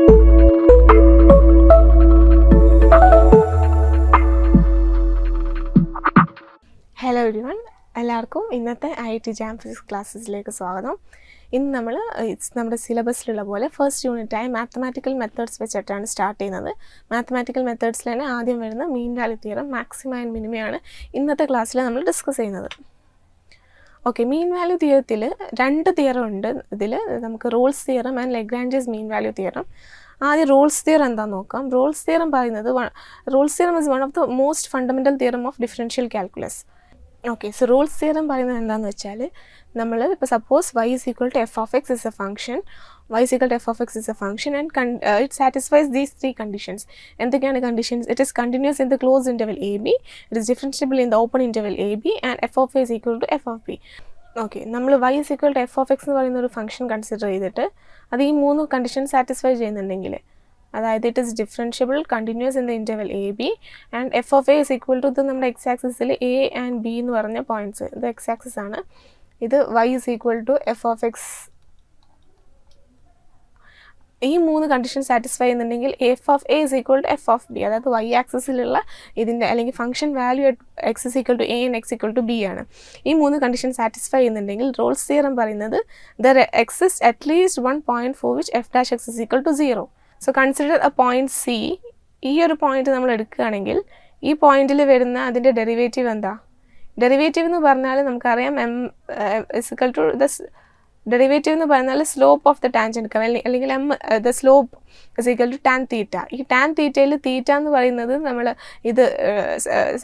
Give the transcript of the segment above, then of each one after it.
Hello everyone, എല്ലാവർക്കും ഇന്നത്തെ IIT JAM physics ക്ലാസ്സസിലേക്ക് സ്വാഗതം. ഇന്ന് നമ്മൾ നമ്മുടെ സിലബസിലുള്ള പോലെ ഫസ്റ്റ് യൂണിറ്റായി മാത്തമാറ്റിക്കൽ മെത്തേഡ്സ് വെച്ചിട്ടാണ് സ്റ്റാർട്ട് ചെയ്യുന്നത്. മാത്തമാറ്റിക്കൽ മെത്തേഡ്സിൽ തന്നെ ആദ്യം വരുന്ന mean value theorem, maxima and മിനിമയാണ് ഇന്നത്തെ ക്ലാസ്സിൽ നമ്മൾ ഡിസ്കസ് ചെയ്യുന്നത്. ഓക്കെ, മീൻ വാല്യൂ തിയറത്തിൽ രണ്ട് തിയറം ഉണ്ട്. ഇതിൽ നമുക്ക് Rolls theorem and Lagrange's mean value theorem. ആദ്യം റോൾസ് തിയറം എന്താണെന്ന് നോക്കാം. റോൾസ് തിയറം പറയുന്നത് Rolls theorem is one of the most fundamental theorem of differential calculus. Okay, so Rolls theorem പറയുന്നത് എന്താണെന്ന് വെച്ചാൽ, നമ്മൾ ഇപ്പോൾ suppose y is equal to f of x is a function, y is equal to f of x is a function and it satisfies these three conditions. എന്തൊക്കെയാണ് conditions? It is continuous in the closed interval a b, it is differentiable in the open interval a b and f of a is equal to f of b. Okay, നമ്മൾ y is equal to f of x എന്ന് പറയുന്ന ഒരു function consider ചെയ്തിട്ട് അത് ഈ മൂന്ന് condition satisfy ചെയ്യുന്നുണ്ടെങ്കിൽ, അതായത് it is differentiable, continuous in the interval A B and F of A is equal to ഇത് നമ്മുടെ എക്സ് ആക്സിസിൽ എ ആൻഡ് ബി എന്ന് പറഞ്ഞ പോയിൻറ്റ്സ്, ഇത് എക്സ് ആക്സിസ് ആണ്. ഇത് y is equal to F of X. ഈ മൂന്ന് കണ്ടീഷൻ സാറ്റിസ്ഫൈ ചെയ്യുന്നുണ്ടെങ്കിൽ F of A is equal to F of B, അതായത് y ആക്സിസിലുള്ള ഇതിൻ്റെ അല്ലെങ്കിൽ function value X is equal to A and X equal to B ആണ്. ഈ മൂന്ന് കണ്ടീഷൻ സാറ്റിസ്ഫൈ ചെയ്യുന്നുണ്ടെങ്കിൽ റോൾസ് തിയറം പറയുന്നത് there exist at least one point for which F dash X is equal to 0. So consider a point C. ഈ ഒരു point നമ്മൾ എടുക്കുകയാണെങ്കിൽ ഈ പോയിന്റിൽ വരുന്ന അതിൻ്റെ ഡെറിവേറ്റീവ് എന്താ? ഡെറിവേറ്റീവ് എന്ന് പറഞ്ഞാൽ നമുക്കറിയാം ഇസിക്കൽ ടു ദ ഡെറിവേറ്റീവ് എന്ന് പറഞ്ഞാൽ സ്ലോപ്പ് ഓഫ് ദ ടാൻജൻറ്റ് അല്ലെങ്കിൽ the slope is equal to tan theta. ഈ ടാൻ തീറ്റയിൽ തീറ്റ എന്ന് പറയുന്നത് നമ്മൾ ഇത്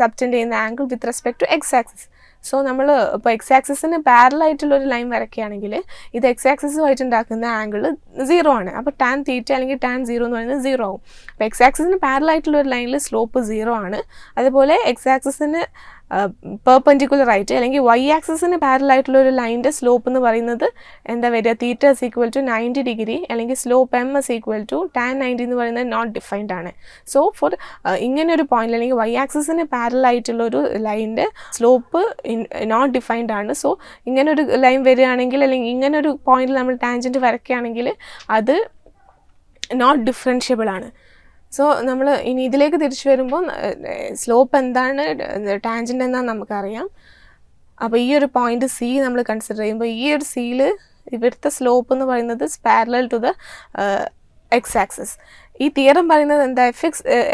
സബ്റ്റെൻഡ് ചെയ്യുന്ന angle with respect to x axis. So നമ്മൾ ഇപ്പോൾ എക്സ് ആക്സിസിന് പാരലായിട്ടുള്ളൊരു ലൈൻ വരയ്ക്കുകയാണെങ്കിൽ ഇത് എക്സ് ആക്സിസുമായിട്ട് ഉണ്ടാക്കുന്ന ആംഗിൾ 0 ആണ്. അപ്പോൾ ടാൻ തീറ്റ അല്ലെങ്കിൽ ടാൻ 0 എന്ന് പറയുന്നത് 0 ആവും. അപ്പോൾ എക്സ് ആക്സിസിന് പാരലായിട്ടുള്ളൊരു ലൈനിൽ സ്ലോപ്പ് 0 ആണ്. അതുപോലെ എക്സ് ആക്സിസിന് പെർപെൻഡിക്കുലർ ആയിട്ട് അല്ലെങ്കിൽ വൈ ആക്സിസിന് പാരലായിട്ടുള്ള ഒരു ലൈൻ്റെ സ്ലോപ്പ് എന്ന് പറയുന്നത് എന്താ വരിക? Theta is equal to 90 degree അല്ലെങ്കിൽ slope m is equal to tan 90 എന്ന് പറയുന്നത് നോട്ട് ഡിഫൈൻഡ് ആണ്. സോ ഫോർ ഇങ്ങനെ ഒരു പോയിന്റ് അല്ലെങ്കിൽ വൈ ആക്സിസിന് പാരലായിട്ടുള്ള ഒരു ലൈൻ്റെ സ്ലോപ്പ് നോട്ട് ഡിഫൈൻഡ് ആണ്. സോ ഇങ്ങനെ ഒരു ലൈൻ വരികയാണെങ്കിൽ അല്ലെങ്കിൽ ഇങ്ങനെ ഒരു പോയിന്റിൽ നമ്മൾ ടാൻജൻറ്റ് വരയ്ക്കുകയാണെങ്കിൽ അത് നോട്ട് ഡിഫറൻഷ്യബിൾ ആണ്. സോ നമ്മൾ ഇനി ഇതിലേക്ക് തിരിച്ചു വരുമ്പോൾ സ്ലോപ്പ് എന്താണ്, ടാൻജൻറ്റ് എന്താണെന്ന് നമുക്കറിയാം. അപ്പോൾ ഈ ഒരു പോയിന്റ് സി നമ്മൾ കൺസിഡർ ചെയ്യുമ്പോൾ ഈ ഒരു സിയിൽ ഇവിടുത്തെ സ്ലോപ്പ് എന്ന് പറയുന്നത് parallel to the x axis. ഈ തിയറം പറയുന്നത് എന്താ?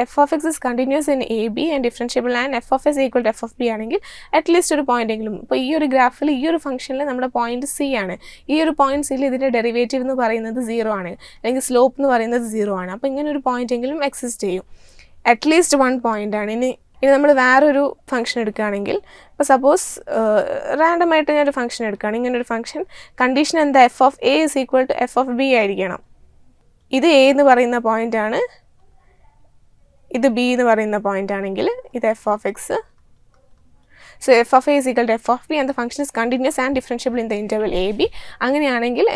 F of x is continuous in a B and differentiable and F of s equal to F of b ആണെങ്കിൽ അറ്റ്ലീസ്റ്റ് ഒരു പോയിന്റ് എങ്കിലും, ഇപ്പോൾ ഈ ഒരു ഗ്രാഫിൽ ഈ ഒരു ഫംഗ്ഷനിൽ നമ്മുടെ പോയിന്റ് സി ആണ്. ഈ ഒരു പോയിന്റ് സിയിൽ ഇതിൻ്റെ ഡെറിവേറ്റീവ് എന്ന് പറയുന്നത് 0 ആണ് അല്ലെങ്കിൽ സ്ലോപ്പ് എന്ന് പറയുന്നത് 0 ആണ്. അപ്പോൾ ഇങ്ങനെ ഒരു പോയിന്റ് എങ്കിലും എക്സിസ്റ്റ് ചെയ്യും, അറ്റ്ലീസ്റ്റ് വൺ പോയിന്റ് ആണ്. ഇനി നമ്മൾ വേറൊരു ഫംഗ്ഷൻ എടുക്കുകയാണെങ്കിൽ, ഇപ്പോൾ സപ്പോസ് റാൻഡമായിട്ട് ഞാനൊരു ഫംഗ്ഷൻ എടുക്കുകയാണ്. ഇങ്ങനൊരു ഫംഗ്ഷൻ കണ്ടീഷൻ എന്താ? F of A is equal to F of b ആയിരിക്കണം. ഇത് എ എന്ന് പറയുന്ന പോയിന്റ് ആണ്, ഇത് ബി എന്ന് പറയുന്ന പോയിന്റ് ആണെങ്കിൽ ഇത് f of x. So f of A is equal to F of b and the function is continuous and differentiable in the interval A b. അങ്ങനെയാണെങ്കിൽ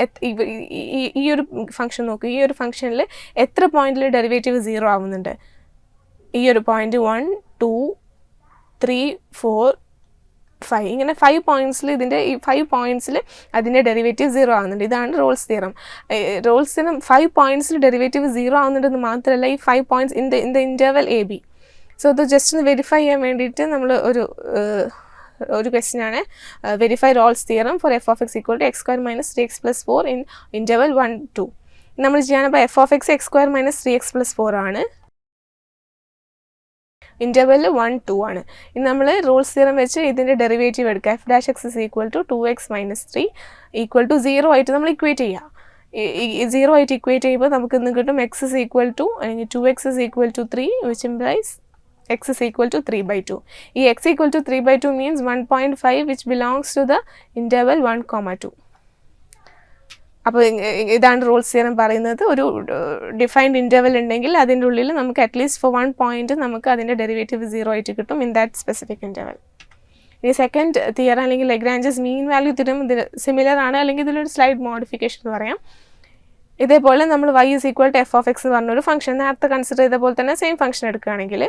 ഈ ഒരു ഫംഗ്ഷൻ നോക്കൂ, ഈ ഒരു ഫംഗ്ഷനിൽ എത്ര പോയിന്റിൽ ഡെറിവേറ്റീവ് 0 ആവുന്നുണ്ട്? ഈ ഒരു പോയിന്റ് 1, 2, 3, 4, 5 ഇങ്ങനെ 5 പോയിൻറ്റ്സിൽ ഇതിൻ്റെ ഈ 5 പോയിൻറ്റ്സിൽ അതിൻ്റെ ഡെറിവേറ്റീവ് 0 ആവുന്നുണ്ട്. ഇതാണ് റോൾസ് തിയറം. റോൾസ് തിയറം 5 പോയിൻറ്റ്സിൽ ഡെറിവേറ്റീവ് 0 ആവുന്നുണ്ടെന്ന് മാത്രമല്ല ഈ 5 points in the interval A b. So ഇത് ജസ്റ്റ് ഒന്ന് വെരിഫൈ ചെയ്യാൻ വേണ്ടിയിട്ട് നമ്മൾ ഒരു ക്വസ്റ്റ്യൻ ആണ്, verify Rolle's theorem for f of x equal to x square minus 3x + 4 in interval 1, 2. നമ്മൾ ചെയ്യാനപ്പോൾ f of x x square minus 3x + 4 ആണ്, ഇൻ്റർവെൽ 1, 2 ആണ്. ഇനി നമ്മൾ റോൾസ് തിയറം വെച്ച് ഇതിൻ്റെ ഡെറിവേറ്റീവ് എടുക്കുക. F dash X is equal to 2x - 3 equal to 0 ആയിട്ട് നമ്മൾ ഇക്വേറ്റ് ചെയ്യുക. 0 ആയിട്ട് ഇക്വേറ്റ് ചെയ്യുമ്പോൾ നമുക്ക് ഇന്ന് കിട്ടും എക്സ് ഇസ് ഈക്വൽ ടു അല്ലെങ്കിൽ 2x is equal to 3 which implies x is equal to 3/2. ഈ x equal to 3/2 means 1.5 which belongs to the interval 1, 2. അപ്പോൾ ഇതാണ് റോൾസ് തിയറം പറയുന്നത്. ഒരു ഡിഫൈൻഡ് ഇൻ്റർവൽ ഉണ്ടെങ്കിൽ അതിൻ്റെ ഉള്ളിൽ നമുക്ക് അറ്റ്ലീസ്റ്റ് ഫോർ 1 പോയിന്റ് നമുക്ക് അതിൻ്റെ ഡെറിവേറ്റീവ് 0 ആയിട്ട് കിട്ടും ഇൻ ദാറ്റ് സ്പെസിഫിക് ഇൻ്റർവൽ. ഈ സെക്കൻഡ് തിയറം അല്ലെങ്കിൽ ലഗ്രാഞ്ചസ് മീൻ വാല്യൂ തിയറം ഇതിന് സിമിലർ ആണ്, അല്ലെങ്കിൽ ഇതിലൊരു സ്ലൈഡ് മോഡിഫിക്കേഷൻ എന്ന് പറയാം. ഇതേപോലെ നമ്മൾ y is equal to f of x എന്ന് പറഞ്ഞൊരു ഫംഗ്ഷൻ നേരത്തെ കൺസിഡർ ചെയ്ത പോലെ തന്നെ സെയിം ഫംഗ്ഷൻ എടുക്കുകയാണെങ്കിൽ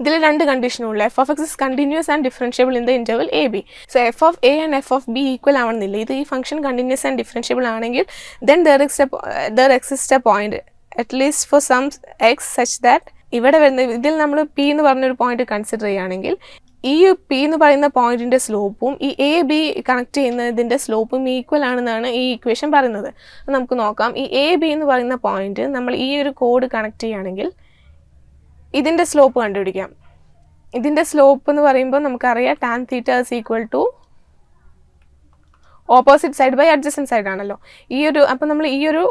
ഇതിൽ രണ്ട് കണ്ടീഷനുള്ളൂ. F of x is continuous and differentiable in the interval A b. So f of a and F of b equal ആവണമെന്നില്ല. ഇത് ഈ ഫംഗ്ഷൻ കണ്ടിന്യൂസ് ആൻഡ് ഡിഫറൻഷ്യബിൾ ആണെങ്കിൽ then there exist a point at least for some x such that ഇവിടെ വരുന്ന ഇതിൽ നമ്മൾ P എന്ന് പറഞ്ഞൊരു പോയിന്റ് കൺസിഡർ ചെയ്യുകയാണെങ്കിൽ ഈ പി എന്ന് പറയുന്ന പോയിന്റിൻ്റെ സ്ലോപ്പും ഈ എ ബി കണക്ട് ചെയ്യുന്നതിൻ്റെ സ്ലോപ്പും ഈക്വൽ ആണെന്നാണ് ഈ ഇക്വേഷൻ പറയുന്നത്. നമുക്ക് നോക്കാം. ഈ എ ബി എന്ന് പറയുന്ന പോയിന്റ് നമ്മൾ ഈ ഒരു കോഡ് കണക്ട് ചെയ്യുകയാണെങ്കിൽ ഇതിൻ്റെ സ്ലോപ്പ് കണ്ടുപിടിക്കാം. ഇതിൻ്റെ സ്ലോപ്പ് എന്ന് പറയുമ്പോൾ നമുക്കറിയാം tan θ is equal to opposite side by adjacent side ആണല്ലോ. ഈ ഒരു അപ്പോൾ നമ്മൾ ഈ ഒരു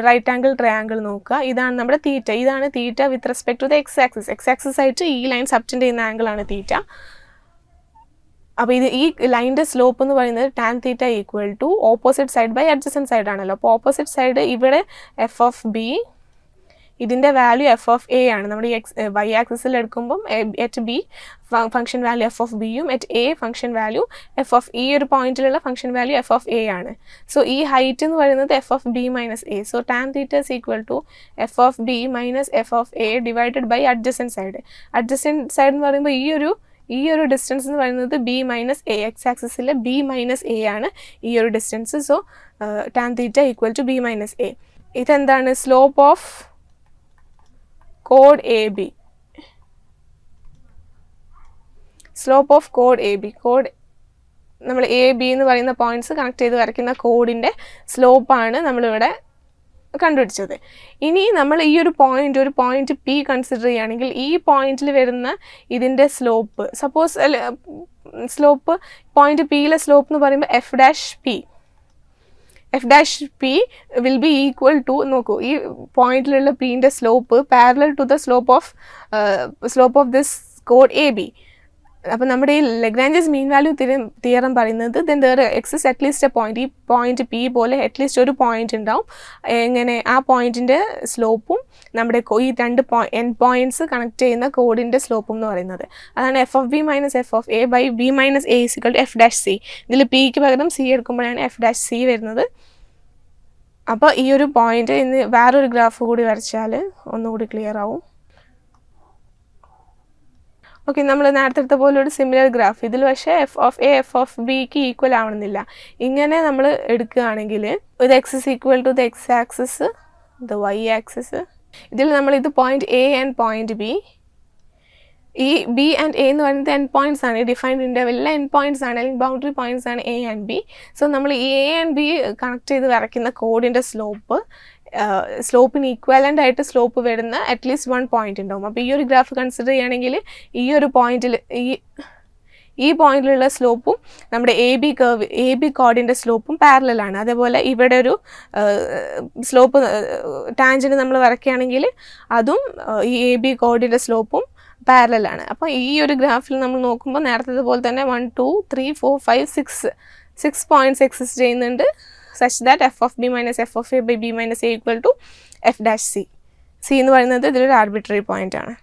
റൈറ്റ് ആംഗിൾ ട്രയാങ്കിൾ നോക്കുക. ഇതാണ് നമ്മുടെ തീറ്റ. ഇതാണ് theta with respect to the x axis. X axis ആയിട്ട് ഈ ലൈൻ സബ്റ്റൻഡ് ചെയ്യുന്ന ആംഗിളാണ് തീറ്റ. അപ്പോൾ ഇത് ഈ ലൈൻ്റെ സ്ലോപ്പ് എന്ന് പറയുന്നത് tan θ equal to opposite side by adjacent side ആണല്ലോ. അപ്പോൾ ഓപ്പോസിറ്റ് സൈഡ് ഇവിടെ എഫ് ഓഫ് ബി, ഇതിൻ്റെ വാല്യൂ എഫ് ഓഫ് എ ആണ്. നമ്മൾ ഈ വൈ ആക്സിസിൽ എടുക്കുമ്പം at b function value f of ബിയും at a function value f of ഈ ഒരു പോയിന്റിലുള്ള function value f of a ആണ്. സോ ഈ ഹൈറ്റ് എന്ന് പറയുന്നത് f of b minus a. സോ tan θ is equal to f of b minus f of A divided by adjacent side. Adjacent side എന്ന് പറയുമ്പോൾ ഈ ഒരു ഡിസ്റ്റൻസ് എന്ന് പറയുന്നത് B minus A, X ആക്സിസിലെ B minus A ആണ് ഈ ഒരു distance. So tan θ equal to B minus A. ഇതെന്താണ്? Slope of code a B. Slope of code a B. Code നമ്മൾ എ ബി എന്ന് പറയുന്ന പോയിന്റ്സ് കണക്ട് ചെയ്ത് വരയ്ക്കുന്ന കോഡിൻ്റെ സ്ലോപ്പാണ് നമ്മളിവിടെ കണ്ടുപിടിച്ചത്. ഇനി നമ്മൾ ഈ ഒരു പോയിന്റ് പി കൺസിഡർ ചെയ്യുകയാണെങ്കിൽ ഈ പോയിന്റിൽ വരുന്ന ഇതിൻ്റെ സ്ലോപ്പ്, സപ്പോസ് സ്ലോപ്പ് പോയിന്റ് പിയിലെ സ്ലോപ്പ് എന്ന് പറയുമ്പോൾ f dash p will be equal to, നോക്കൂ, ഈ പോയിന്റിലുള്ള പിൻ്റെ slope parallel to the slope of this കോഡ് എ ബി. അപ്പോൾ നമ്മുടെ ഈ ലഗ്രാഞ്ചസ് മീൻ വാല്യൂ തിയറം പറയുന്നത് then there exist at least a point. ഈ പോയിന്റ് പി പോലെ അറ്റ്ലീസ്റ്റ് ഒരു പോയിന്റ് ഉണ്ടാവും. എങ്ങനെ? ആ പോയിന്റിൻ്റെ സ്ലോപ്പും നമ്മുടെ ഈ രണ്ട് എൻ പോയിന്റ്സ് കണക്ട് ചെയ്യുന്ന കോഡിൻ്റെ സ്ലോപ്പും എന്ന് പറയുന്നത്. അതാണ് f of b minus f of a by b minus a is equal to f dash c. ഇതിൽ പിക്ക് പകരം സി എടുക്കുമ്പോഴാണ് എഫ് ഡാഷ് സി വരുന്നത്. അപ്പോൾ ഈ ഒരു പോയിന്റ് ഇന്ന് വേറൊരു ഗ്രാഫ് കൂടി വരച്ചാൽ ഒന്നുകൂടി ക്ലിയർ ആവും. ഓക്കെ, നമ്മൾ നേരത്തെ എടുത്ത പോലെ ഒരു സിമിലർ ഗ്രാഫ്. ഇതിൽ പക്ഷേ f of a f of ബിക്ക് ഈക്വൽ ആവണമെന്നില്ല. ഇങ്ങനെ നമ്മൾ എടുക്കുകയാണെങ്കിൽ ഇത് x is equal to the x axis, the y axis. ഇതിൽ നമ്മൾ ഇത് point a and point b, ഈ ബി ആൻഡ് എ എന്ന് പറയുന്നത് എൻ പോയിന്റ്സ് ആണ്. ഡിഫൈൻഡ് ഇൻ്റർവെല്ലിലെ എൻ പോയിന്റ്സ് ആണ്, അല്ലെങ്കിൽ ബൗണ്ടറി പോയിന്റ്സ് ആണ് എ ആൻഡ് ബി. സോ നമ്മൾ ഈ എ ആൻഡ് ബി കണക്ട് ചെയ്ത് വരയ്ക്കുന്ന കോഡിൻ്റെ സ്ലോപ്പിന് ഈക്വലൻ്റ് ആയിട്ട് സ്ലോപ്പ് വരുന്ന അറ്റ്ലീസ്റ്റ് വൺ പോയിന്റ് ഉണ്ടാവും. അപ്പോൾ ഈ ഒരു ഗ്രാഫ് കൺസിഡർ ചെയ്യുകയാണെങ്കിൽ ഈ ഒരു പോയിന്റിൽ ഈ പോയിന്റിലുള്ള സ്ലോപ്പും നമ്മുടെ എ ബി കോഡിൻ്റെ സ്ലോപ്പും പാരലലാണ്. അതേപോലെ ഇവിടെ ഒരു സ്ലോപ്പ് ടാൻജന്റ് നമ്മൾ വരയ്ക്കുകയാണെങ്കിൽ അതും ഈ എ ബി കോഡിൻ്റെ സ്ലോപ്പും പാരലലാണ്. അപ്പോൾ ഈ ഒരു ഗ്രാഫിൽ നമ്മൾ നോക്കുമ്പോൾ നേരത്തെ പോലെ തന്നെ 1 2 3 4 5 6 പോയിന്റ്സ് എക്സിസ്റ്റ് ചെയ്യുന്നുണ്ട്, such that f of b minus f of a by b minus a equal to f dash c. C എന്ന് പറയുന്നത് ഇതിലൊരു ആർബിട്രറി പോയിന്റ് ആണ്.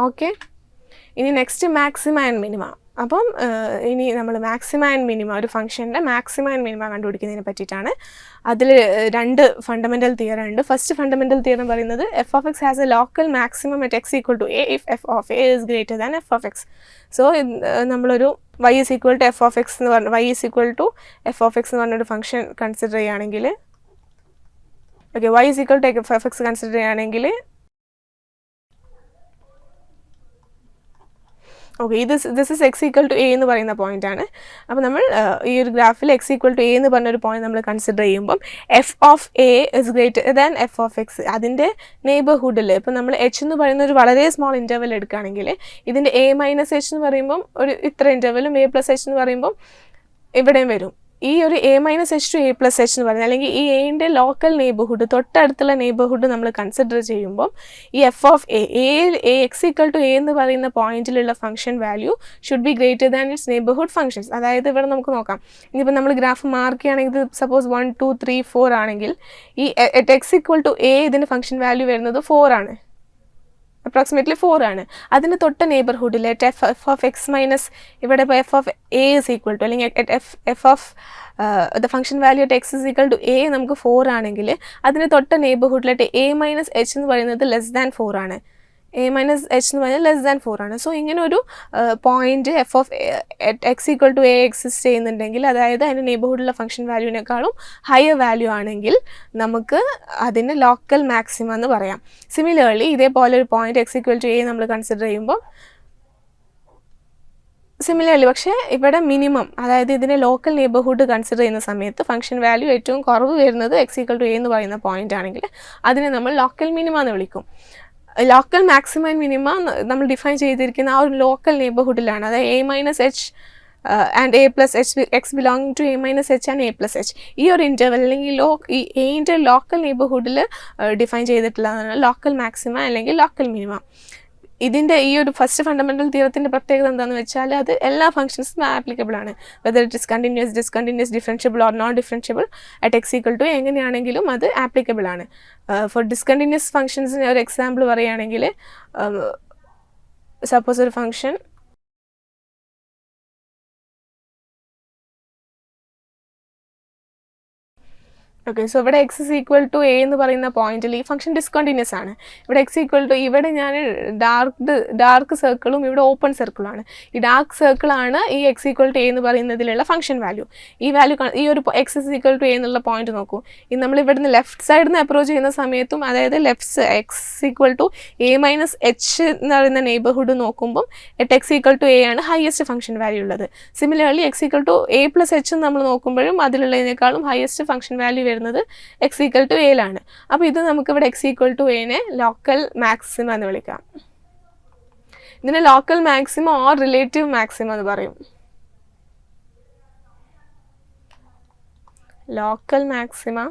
ഓക്കെ, ഇനി നെക്സ്റ്റ് മാക്സിമ ആൻഡ് മിനിമ. അപ്പം ഇനി നമ്മൾ മാക്സിമ ആൻഡ് മിനിമ, ഒരു ഫംഗ്ഷൻ്റെ മാക്സിമ ആൻഡ് മിനിമ കണ്ടുപിടിക്കുന്നതിനെ പറ്റിയിട്ടാണ്. അതിൽ രണ്ട് ഫണ്ടമെൻ്റൽ തിയറം ഉണ്ട്. ഫസ്റ്റ് ഫണ്ടമെൻ്റൽ തിയറം പറയുന്നത് f of x has a local maximum at x equal to a if f of A is greater than f of x. So നമ്മളൊരു y is equal to f of x എന്ന് പറഞ്ഞ y is equal to f of x എന്ന് പറഞ്ഞൊരു function consider ചെയ്യുകയാണെങ്കിൽ, okay, y is equal to f of x consider ചെയ്യുകയാണെങ്കിൽ, okay, this is x equal to a എന്ന് പറയുന്ന point ആണ്. അപ്പോൾ നമ്മൾ ഈ ഒരു ഗ്രാഫിൽ എക്സ് ഈക്വൽ ടു എ എന്ന് പറഞ്ഞൊരു പോയിന്റ് നമ്മൾ കൺസിഡർ ചെയ്യുമ്പം F of A is greater than f of X. അതിൻ്റെ നെയ്ബർഹുഡിൽ ഇപ്പോൾ നമ്മൾ എച്ച് എന്ന് പറയുന്ന ഒരു വളരെ സ്മോൾ ഇൻ്റർവൽ എടുക്കുകയാണെങ്കിൽ ഇതിൻ്റെ എ മൈനസ് എച്ച് എന്ന് പറയുമ്പം ഒരു ഇത്ര ഇൻ്റർവലും എ പ്ലസ് എച്ച് എന്ന് പറയുമ്പം ഇവിടെയും വരും. ഈ ഒരു a minus h to a plus h എന്ന് പറയുന്നത്, അല്ലെങ്കിൽ ഈ എയുടെ ലോക്കൽ നെയ്ബർഹുഡ്, തൊട്ടടുത്തുള്ള നെയ്ബർഹുഡ് നമ്മൾ കൺസിഡർ ചെയ്യുമ്പം ഈ f of a x equal to a എന്ന് പറയുന്ന പോയിന്റിലുള്ള function value should be greater than its neighbourhood functions. അതായത് ഇവിടെ നമുക്ക് നോക്കാം, ഇനിയിപ്പോൾ നമ്മൾ ഗ്രാഫ് മാർക്ക് ചെയ്യുകയാണെങ്കിൽ ഇത് സപ്പോസ് 1 2 3 4 ആണെങ്കിൽ ഈ എക്സ് ഈക്വൽ ടു എ ഇതിൻ്റെ ഫംഗ്ഷൻ വാല്യൂ വരുന്നത് 4 ആണ്, അപ്രോക്സിമേറ്റ്ലി 4 ആണ്. അതിന് തൊട്ട നെയ്ബർഹുഡിൽ എഫ് ഓഫ് എക്സ് മൈനസ് ഇവിടെ ഇപ്പോൾ f of A is equal to, അല്ലെങ്കിൽ f of the function value at x is equal to a നമുക്ക് 4 ആണെങ്കിൽ അതിന് തൊട്ട നെയ്ബർഹുഡിലായിട്ട് എ മൈനസ് എച്ച് എന്ന് പറയുന്നത് ലെസ് ദാൻ 4 ആണ്. a മൈനസ് എച്ച് എന്ന് പറഞ്ഞാൽ ലെസ് ദാൻ 4 ആണ്. സോ ഇങ്ങനെ ഒരു point f of x equal to a exist ചെയ്യുന്നുണ്ടെങ്കിൽ, അതായത് അതിൻ്റെ നെയ്ബർഹുഡിലുള്ള ഫംഗ്ഷൻ വാല്യൂവിനേക്കാളും ഹയർ വാല്യൂ ആണെങ്കിൽ നമുക്ക് അതിന് ലോക്കൽ മാക്സിമ എന്ന് പറയാം. സിമിലർലി ഇതേപോലെ ഒരു point x equal to a നമ്മൾ കൺസിഡർ ചെയ്യുമ്പോൾ സിമിലർലി പക്ഷേ ഇവിടെ മിനിമം, അതായത് ഇതിനെ ലോക്കൽ നെയ്ബർഹുഡ് കൺസിഡർ ചെയ്യുന്ന സമയത്ത് ഫംഗ്ഷൻ വാല്യൂ ഏറ്റവും കുറവ് വരുന്നത് എക്സ് ഈക്വൽ ടു എ എന്ന് പറയുന്ന പോയിന്റ് ആണെങ്കിൽ അതിനെ നമ്മൾ ലോക്കൽ മിനിമ എന്ന് വിളിക്കും. ലോക്കൽ മാക്സിമം ആൻഡ് മിനിമ നമ്മൾ ഡിഫൈൻ ചെയ്തിരിക്കുന്ന ആ ഒരു ലോക്കൽ നെയ്ബർഹുഡിലാണ്. അതായത് a minus h and a plus h, x belonging to a minus h and a plus h, ഈ ഒരു ഇൻ്റർവൽ അല്ലെങ്കിൽ ഈ എയിൻ്റെ ലോക്കൽ നെയ്ബർഹുഡിൽ ഡിഫൈൻ ചെയ്തിട്ടുള്ളതാണ് ലോക്കൽ മാക്സിമ അല്ലെങ്കിൽ ലോക്കൽ മിനിമ. ഇതിൻ്റെ ഈ ഒരു ഫസ്റ്റ് ഫണ്ടമെൻ്റൽ തിയറത്തിൻ്റെ പ്രത്യേകത എന്താണെന്ന് വെച്ചാൽ അത് എല്ലാ ഫംഗ്ഷൻസും ആപ്ലിക്കബിൾ ആണ്. Whether it is continuous, discontinuous, differentiable or non differentiable at x equal to എങ്ങനെയാണെങ്കിലും അത് ആപ്ലിക്കബിൾ ആണ്. ഫോർ ഡിസ്കണ്ടിന്യൂസ് ഫംഗ്ഷൻസിന് ഒരു എക്സാമ്പിൾ പറയുകയാണെങ്കിൽ, സപ്പോസ് ഒരു ഫംഗ്ഷൻ ഓക്കെ, സോ ഇവിടെ x is equal to a എന്ന് പറയുന്ന പോയിന്റിൽ ഈ ഫംഗ്ഷൻ ഡിസ്കണ്ടിന്യൂസ് ആണ്. ഇവിടെ എക്സ് ഈക്വൽ ടു, ഇവിടെ ഞാൻ ഡാർക്ക് സർക്കിളും ഇവിടെ ഓപ്പൺ സർക്കിളാണ്. ഈ ഡാർക്ക് സർക്കിളാണ് ഈ എക്സ് ഈക്വൽ ടു എ എന്ന് പറയുന്നതിലുള്ള ഫംഗ്ഷൻ വാല്യൂ. ഈ വാല്യൂ ഈ ഒരു x is equal to a എന്നുള്ള പോയിന്റ് നോക്കൂ. ഈ നമ്മൾ ഇവിടുന്ന് ലെഫ്റ്റ് സൈഡിൽ നിന്ന് അപ്രോച്ച് ചെയ്യുന്ന സമയത്തും, അതായത് left x equal to a minus h എന്ന് പറയുന്ന നെയ്ബർഹുഡ് നോക്കുമ്പം at x equal to a ആണ് ഹയസ്റ്റ് ഫംഗ്ഷൻ വാല്യൂ ഉള്ളത്. Similarly x equal to a plus h നമ്മൾ നോക്കുമ്പോഴും അതിലുള്ളതിനേക്കാളും ഹയസ്റ്റ് ഫംഗ്ഷൻ വാല്യൂ വരുന്നത് എക്സ് ഈക്വൽ ടു എയിലാണ്. അപ്പോൾ ഇത് നമുക്കിവിടെ എക്സ് ഈക്വൽ ടു എനെ ലോക്കൽ മാക്സിമ എന്ന് വിളിക്കാം. ഇതിനെ local maxima or relative maxima എന്ന് പറയും. Local maxima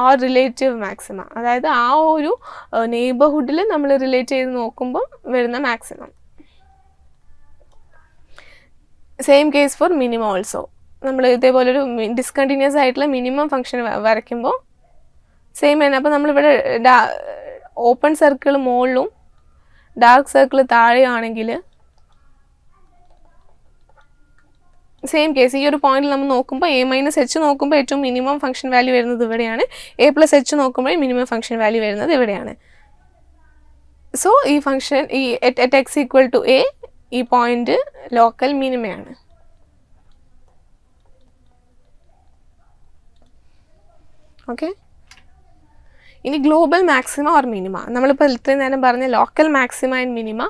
or relative maxima, അതായത് ആ ഒരു നെയ്ബർഹുഡിൽ നമ്മൾ റിലേറ്റ് ചെയ്ത് നോക്കുമ്പോൾ വരുന്ന maximum. Same case for minimum also. നമ്മൾ ഇതേപോലൊരു ഡിസ്കണ്ടിന്യൂസ് ആയിട്ടുള്ള മിനിമം ഫംഗ്ഷൻ വരയ്ക്കുമ്പോൾ സെയിം തന്നെ. അപ്പോൾ നമ്മളിവിടെ ഓപ്പൺ സർക്കിൾ മുകളിലും ഡാർക്ക് സർക്കിൾ താഴെയാണെങ്കിൽ സെയിം കേസ്. ഈ ഒരു പോയിന്റിൽ നമ്മൾ നോക്കുമ്പോൾ എ മൈനസ് എച്ച് നോക്കുമ്പോൾ ഏറ്റവും മിനിമം ഫംഗ്ഷൻ വാല്യൂ വരുന്നത് ഇവിടെയാണ്. എ പ്ലസ് എച്ച് നോക്കുമ്പോൾ മിനിമം ഫംഗ്ഷൻ വാല്യൂ വരുന്നത് ഇവിടെയാണ്. സോ ഈ ഫംഗ്ഷൻ ഈ at x equal to a ഈ പോയിന്റ് ലോക്കൽ മിനിമയാണ്. ഓക്കെ, ഇനി ഗ്ലോബൽ മാക്സിമ ഓർ മിനിമ. നമ്മളിപ്പോൾ ഇത്രയും നേരം പറഞ്ഞ ലോക്കൽ മാക്സിമ ആൻഡ് മിനിമ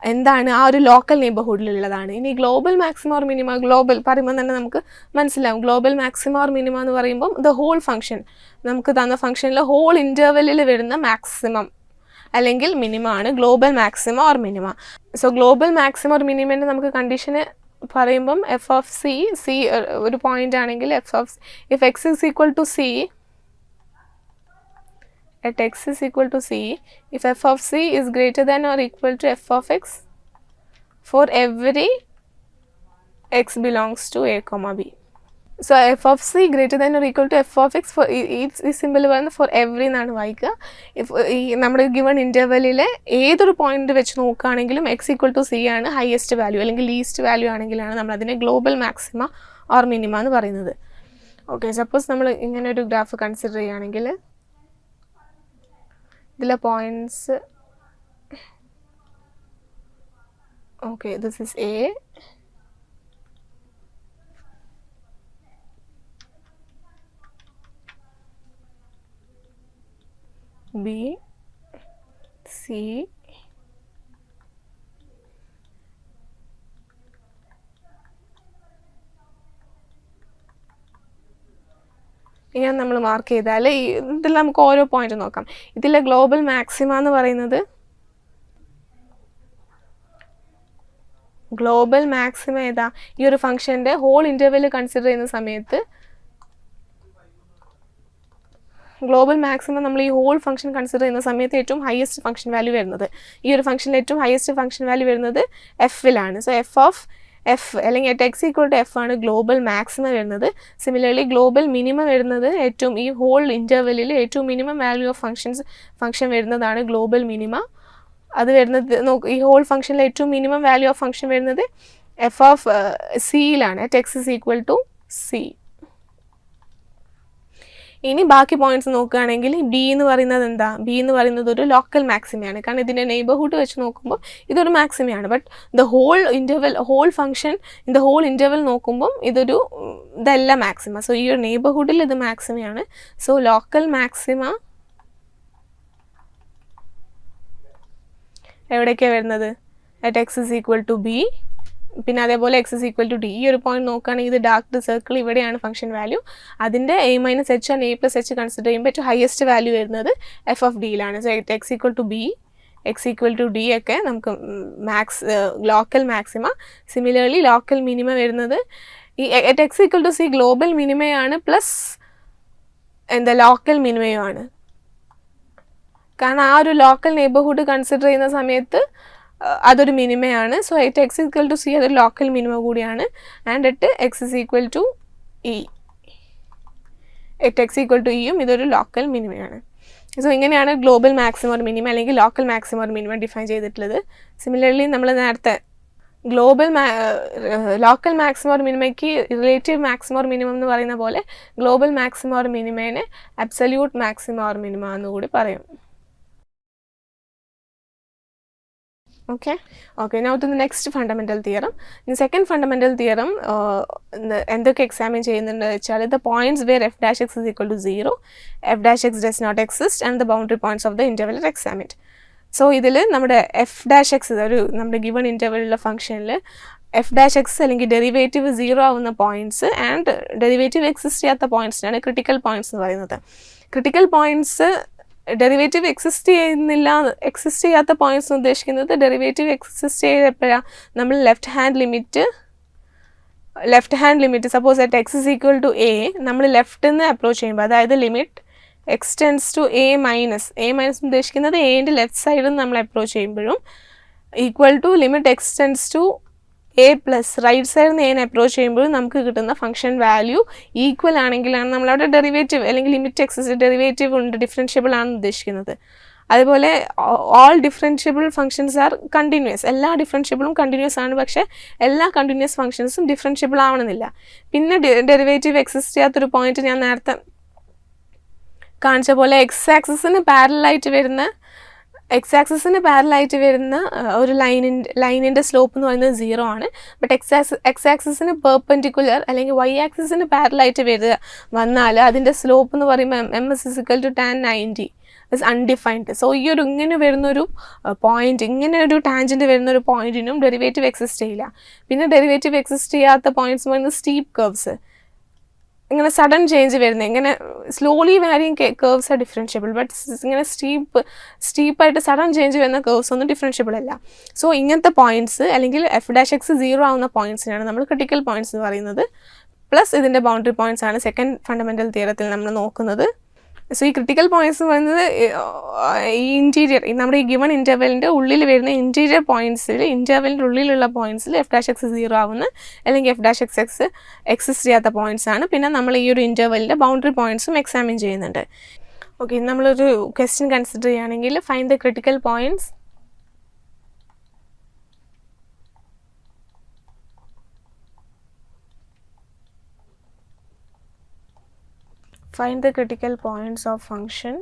എന്താണ്, ആ ഒരു ലോക്കൽ നെയ്ബർഹുഡിലുള്ളതാണ്. ഇനി global maxima or minima, global പറയുമ്പോൾ തന്നെ നമുക്ക് മനസ്സിലാവും. ഗ്ലോബൽ മാക്സിമ ഓർ മിനിമ എന്ന് പറയുമ്പം ദ ഹോൾ ഫംഗ്ഷൻ, നമുക്ക് തന്ന ഫംഗ്ഷനിൽ ഹോൾ ഇൻ്റർവെല്ലിൽ വരുന്ന മാക്സിമം അല്ലെങ്കിൽ മിനിമ ആണ് global maxima or minima. So global maxima or മിനിമൻ്റെ നമുക്ക് കണ്ടീഷന് പറയുമ്പം എഫ് ഓഫ് സി ഒരു പോയിന്റ് ആണെങ്കിൽ f of if x is equal to c at x is equal to c, if f of c is greater than or equal to f of x for every x belongs to a comma b. So f of c greater than or equal to f of x for ഈ simple പറയുന്നത് for every എന്നാണ് വായിക്കുക. ഈ നമ്മുടെ given ഇൻ്റർവെല്ലിലെ ഏതൊരു point വെച്ച് നോക്കുകയാണെങ്കിലും X equal to C ആണ് ഹയസ്റ്റ് വാല്യൂ അല്ലെങ്കിൽ ലീസ്റ്റ് വാല്യൂ ആണെങ്കിലാണ് നമ്മൾ അതിനെ ഗ്ലോബൽ മാക്സിമ ഓർ മിനിമ എന്ന് പറയുന്നത്. ഓക്കെ, സപ്പോസ് നമ്മൾ ഇങ്ങനെ ഒരു ഗ്രാഫ് കൺസിഡർ ചെയ്യുകയാണെങ്കിൽ ഇതിലെ points, okay, this is A, B, C, ഇങ്ങനെ നമ്മൾ മാർക്ക് ചെയ്താൽ ഇതിൽ നമുക്ക് ഓരോ പോയിന്റ് നോക്കാം. ഇതിലെ ഗ്ലോബൽ മാക്സിമ എന്ന് പറയുന്നത്, ഗ്ലോബൽ മാക്സിമ ഏതാ, ഈ ഒരു ഫംഗ്ഷൻ്റെ ഹോൾ ഇൻ്റർവെൽ കൺസിഡർ ചെയ്യുന്ന സമയത്ത് ഗ്ലോബൽ മാക്സിമം നമ്മൾ ഈ ഹോൾ ഫംഗ്ഷൻ കൺസിഡർ ചെയ്യുന്ന സമയത്ത് ഏറ്റവും ഹയസ്റ്റ് ഫംഗ്ഷൻ വാല്യൂ വരുന്നത്, ഈ ഒരു ഫംഗ്ഷനിൽ ഏറ്റവും ഹയസ്റ്റ് ഫംഗ്ഷൻ വാല്യൂ വരുന്നത് എഫിലാണ്. സോ എഫ് ഓഫ് എഫ് അല്ലെങ്കിൽ at x equal to f ആണ് ഗ്ലോബൽ മാക്സിമം വരുന്നത്. സിമിലർലി ഗ്ലോബൽ മിനിമം വരുന്നത് ഏറ്റവും ഈ ഹോൾ ഇൻ്റർവെല്ലിൽ ഏറ്റവും മിനിമം വാല്യൂ ഓഫ് ഫംഗ്ഷൻ വരുന്നതാണ് ഗ്ലോബൽ മിനിമ. അത് വരുന്നത് ഈ ഹോൾ ഫംഗ്ഷനിൽ ഏറ്റവും മിനിമം വാല്യൂ ഓഫ് ഫംഗ്ഷൻ വരുന്നത് എഫ് ഓഫ് സിയിലാണ്, at x is equal to c. ഇനി ബാക്കി പോയിന്റ്സ് നോക്കുകയാണെങ്കിൽ ബി എന്ന് പറയുന്നത് എന്താ, ബി എന്ന് പറയുന്നത് ഒരു ലോക്കൽ മാക്സിമയാണ്. കാരണം ഇതിൻ്റെ നെയ്ബർഹുഡ് വെച്ച് നോക്കുമ്പോൾ ഇതൊരു മാക്സിമയാണ്. But the whole interval, whole function in the whole interval നോക്കുമ്പം ഇതല്ല മാക്സിമ. സോ ഈ ഒരു നെയ്ബർഹുഡിൽ ഇത് മാക്സിമയാണ്. സോ ലോക്കൽ മാക്സിമ എവിടേക്കാണ് വരുന്നത്? At x is equal to b. പിന്നെ അതേപോലെ x is equal to d. ഈ ഒരു പോയിന്റ് നോക്കുകയാണെങ്കിൽ ഇത് ഡാർക്ക് സർക്കിൾ, ഇവിടെയാണ് ഫംഗ്ഷൻ വാല്യൂ. അതിൻ്റെ a minus h and a plus h consider ചെയ്യുമ്പോൾ ഏറ്റവും ഹയസ്റ്റ് വാല്യൂ വരുന്നത് എഫ് ഓഫ് ഡിയിലാണ്. So x equal to b, x equal to d ഒക്കെ നമുക്ക് local maxima. Similarly local minima വരുന്നത് ഈ at x equal to c global മിനിമയാണ് plus local മിനിമയുമാണ്. കാരണം ആ ഒരു ലോക്കൽ നെയ്ബർഹുഡ് കൺസിഡർ ചെയ്യുന്ന സമയത്ത് അതൊരു മിനിമയാണ്. So at x equal to c അതൊരു ലോക്കൽ മിനിമ കൂടിയാണ്. And at x is equal to e, at x equal to ഇയും ഇതൊരു ലോക്കൽ മിനിമയാണ്. സോ ഇങ്ങനെയാണ് ഗ്ലോബൽ മാക്സിമം ഓർ മിനിമ അല്ലെങ്കിൽ local maximum or minima define ചെയ്തിട്ടുള്ളത്. സിമിലർലി നമ്മൾ നേരത്തെ ലോക്കൽ മാക്സിമം ഓർ മിനിമയ്ക്ക് റിലേറ്റീവ് മാക്സിമം ഓർ മിനിമം എന്ന് പറയുന്ന പോലെ ഗ്ലോബൽ മാക്സിമം ഓർ മിനിമേനെ അബ്സല്യൂട്ട് മാക്സിമം ഓർ മിനിമ എന്നുകൂടി പറയും. Okay, now to the next fundamental theorem. In second fundamental theorem, എന്തൊക്കെ എക്സാമിൻ ചെയ്യുന്നുണ്ട് വെച്ചാൽ the points where f dash x is equal to 0, f dash x does not exist and the boundary points of the interval are examined. So ഇതിൽ നമ്മുടെ F dash X നമ്മുടെ given ഇൻ്റർവെലുള്ള ഫംഗ്ഷനിൽ F dash X അല്ലെങ്കിൽ derivative 0 ആവുന്ന points and derivative exist ചെയ്യാത്ത പോയിൻറ്റ്സിനാണ് critical points എന്ന് പറയുന്നത്. Critical points derivative exist ചെയ്യാത്ത പോയിന്റ്സ് ഉദ്ദേശിക്കുന്നത് ഡെറിവേറ്റീവ് എക്സിസ്റ്റ് ചെയ്തപ്പോഴാണ് നമ്മൾ left hand limit suppose at x is equal to a നമ്മൾ ലെഫ്റ്റിൽ നിന്ന് അപ്രോച്ച് ചെയ്യുമ്പോൾ, അതായത് limit x tends to a minus ഉദ്ദേശിക്കുന്നത് എൻ്റെ ലെഫ്റ്റ് സൈഡിൽ നിന്ന് നമ്മൾ അപ്രോച്ച് ചെയ്യുമ്പോഴും equal to limit x tends to a plus right സൈഡിൽ നിന്ന് എനെ അപ്രോച്ച് ചെയ്യുമ്പോൾ നമുക്ക് കിട്ടുന്ന ഫംഗ്ഷൻ വാല്യൂ ഈക്വൽ ആണെങ്കിലാണ് നമ്മളവിടെ ഡെറിവേറ്റീവ് അല്ലെങ്കിൽ ലിമിറ്റ് എക്സിസ്റ്റ് ഡെറിവേറ്റീവ് ഉണ്ട്, ഡിഫറൻഷ്യബിൾ ആണെന്ന് ഉദ്ദേശിക്കുന്നത്. അതുപോലെ all differentiable functions R continuous. എല്ലാ ഡിഫറൻഷ്യബിളും കണ്ടിന്യൂസ് ആണ്, പക്ഷേ എല്ലാ കണ്ടിന്യൂസ് ഫംഗ്ഷൻസും ഡിഫറൻഷ്യബിൾ ആവണമെന്നില്ല. പിന്നെ ഡെറിവേറ്റീവ് എക്സിസ്റ്റ് ചെയ്യാത്തൊരു പോയിന്റ് ഞാൻ നേരത്തെ കാണിച്ച പോലെ എക്സ് ആക്സിസിന് പാരലായിട്ട് വരുന്ന ഒരു ലൈനിൻ്റെ സ്ലോപ്പ് എന്ന് പറയുന്നത് 0 ആണ്. ബട്ട് എക്സ് ആക്സിസിന് പെർപെൻഡിക്കുലർ അല്ലെങ്കിൽ വൈ ആക്സിസിന് പാരലായിട്ട് വന്നാൽ അതിൻ്റെ സ്ലോപ്പ് എന്ന് പറയുമ്പോൾ MS = tan 90 is undefined. So ഈ ഒരു ഇങ്ങനെ വരുന്നൊരു പോയിന്റ്, ഇങ്ങനെ ഒരു ടാൻജൻറ്റ് വരുന്നൊരു പോയിന്റിനും ഡെറിവേറ്റീവ് എക്സിസ്റ്റ് ചെയ്യില്ല. പിന്നെ ഡെറിവേറ്റീവ് എക്സിസ്റ്റ് ചെയ്യാത്ത പോയിന്റ്സ് എന്ന് പറയുന്നത് സ്റ്റീപ്പ് കർവ്സ്, ഇങ്ങനെ സഡൻ ചേഞ്ച് വരുന്നത്, ഇങ്ങനെ slowly varying curves are differentiable. But ഇങ്ങനെ സ്റ്റീപ്പായിട്ട് സഡൻ ചേഞ്ച് വരുന്ന കർവ്സ് ഒന്നും ഡിഫറൻഷ്യബിൾ അല്ല. സോ ഇങ്ങനത്തെ പോയിന്റ്സ് അല്ലെങ്കിൽ എഫ് ഡാഷ് എക്സ് 0 ആവുന്ന പോയിന്റ്സിനാണ് നമ്മൾ ക്രിട്ടിക്കൽ പോയിന്റ്സ് എന്ന് പറയുന്നത്. പ്ലസ് ഇതിൻ്റെ ബൗണ്ടറി പോയിന്റ്സ് ആണ് സെക്കൻഡ് ഫണ്ടമെൻ്റൽ തിയറത്തിൽ നമ്മൾ നോക്കുന്നത്. സോ ഈ ക്രിട്ടിക്കൽ പോയിന്റ്സ് എന്ന് പറയുന്നത് ഈ ഇൻറ്റീരിയർ, നമ്മുടെ ഈ ഗിവൺ ഇൻ്റർവെലിൻ്റെ ഉള്ളിൽ വരുന്ന ഇൻറ്റീരിയർ പോയിന്റ്സിൽ, ഇൻ്റർവെലിൻ്റെ ഉള്ളിലുള്ള പോയിന്റ്സിൽ എഫ് ഡാഷ് എക്സ് 0 ആവുന്ന അല്ലെങ്കിൽ എഫ് ഡാഷ് എക്സ് എക്സിസ്റ്റ് ചെയ്യാത്ത പോയിന്റ്സ് ആണ്. പിന്നെ നമ്മൾ ഈ ഒരു ഇൻ്റർവെലിൻ്റെ ബൗണ്ടറി പോയിന്റ്സും എക്സാമിൻ ചെയ്യുന്നുണ്ട്. ഓക്കെ, നമ്മളൊരു ക്വസ്റ്റ്യൻ കൺസിഡർ ചെയ്യുകയാണെങ്കിൽ find the critical points find the critical points of function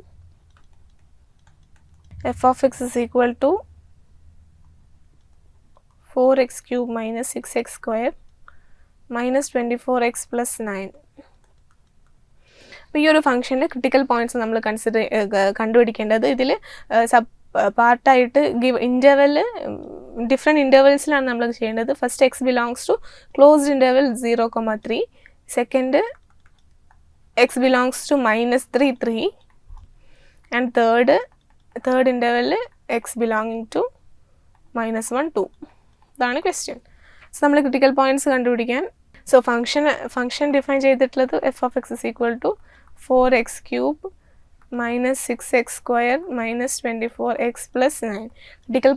f of x is equal to 4x cube minus 6x square minus 24x plus 9. അപ്പോൾ ഈ ഒരു ഫംഗ്ഷൻ്റെ ക്രിട്ടിക്കൽ പോയിന്റ്സ് നമ്മൾ കണ്ടുപിടിക്കേണ്ടത് ഇതിൽ പാർട്ടായിട്ട് ഡിഫറെൻറ്റ് ഇൻ്റർവെൽസിലാണ് നമ്മൾ ചെയ്യേണ്ടത്. First x belongs to closed interval 0,3, second x belongs to -3, 3 and third interval x belonging to -1, 2. ഇതാണ് ക്വസ്റ്റ്യൻ. സോ നമ്മൾ ക്രിട്ടിക്കൽ പോയിന്റ്സ് കണ്ടുപിടിക്കാൻ ഫംഗ്ഷൻ ഡിഫൈൻ ചെയ്തിട്ടുള്ളത് f of x is equal to 4x cube minus 6x square minus 24x plus 9. Critical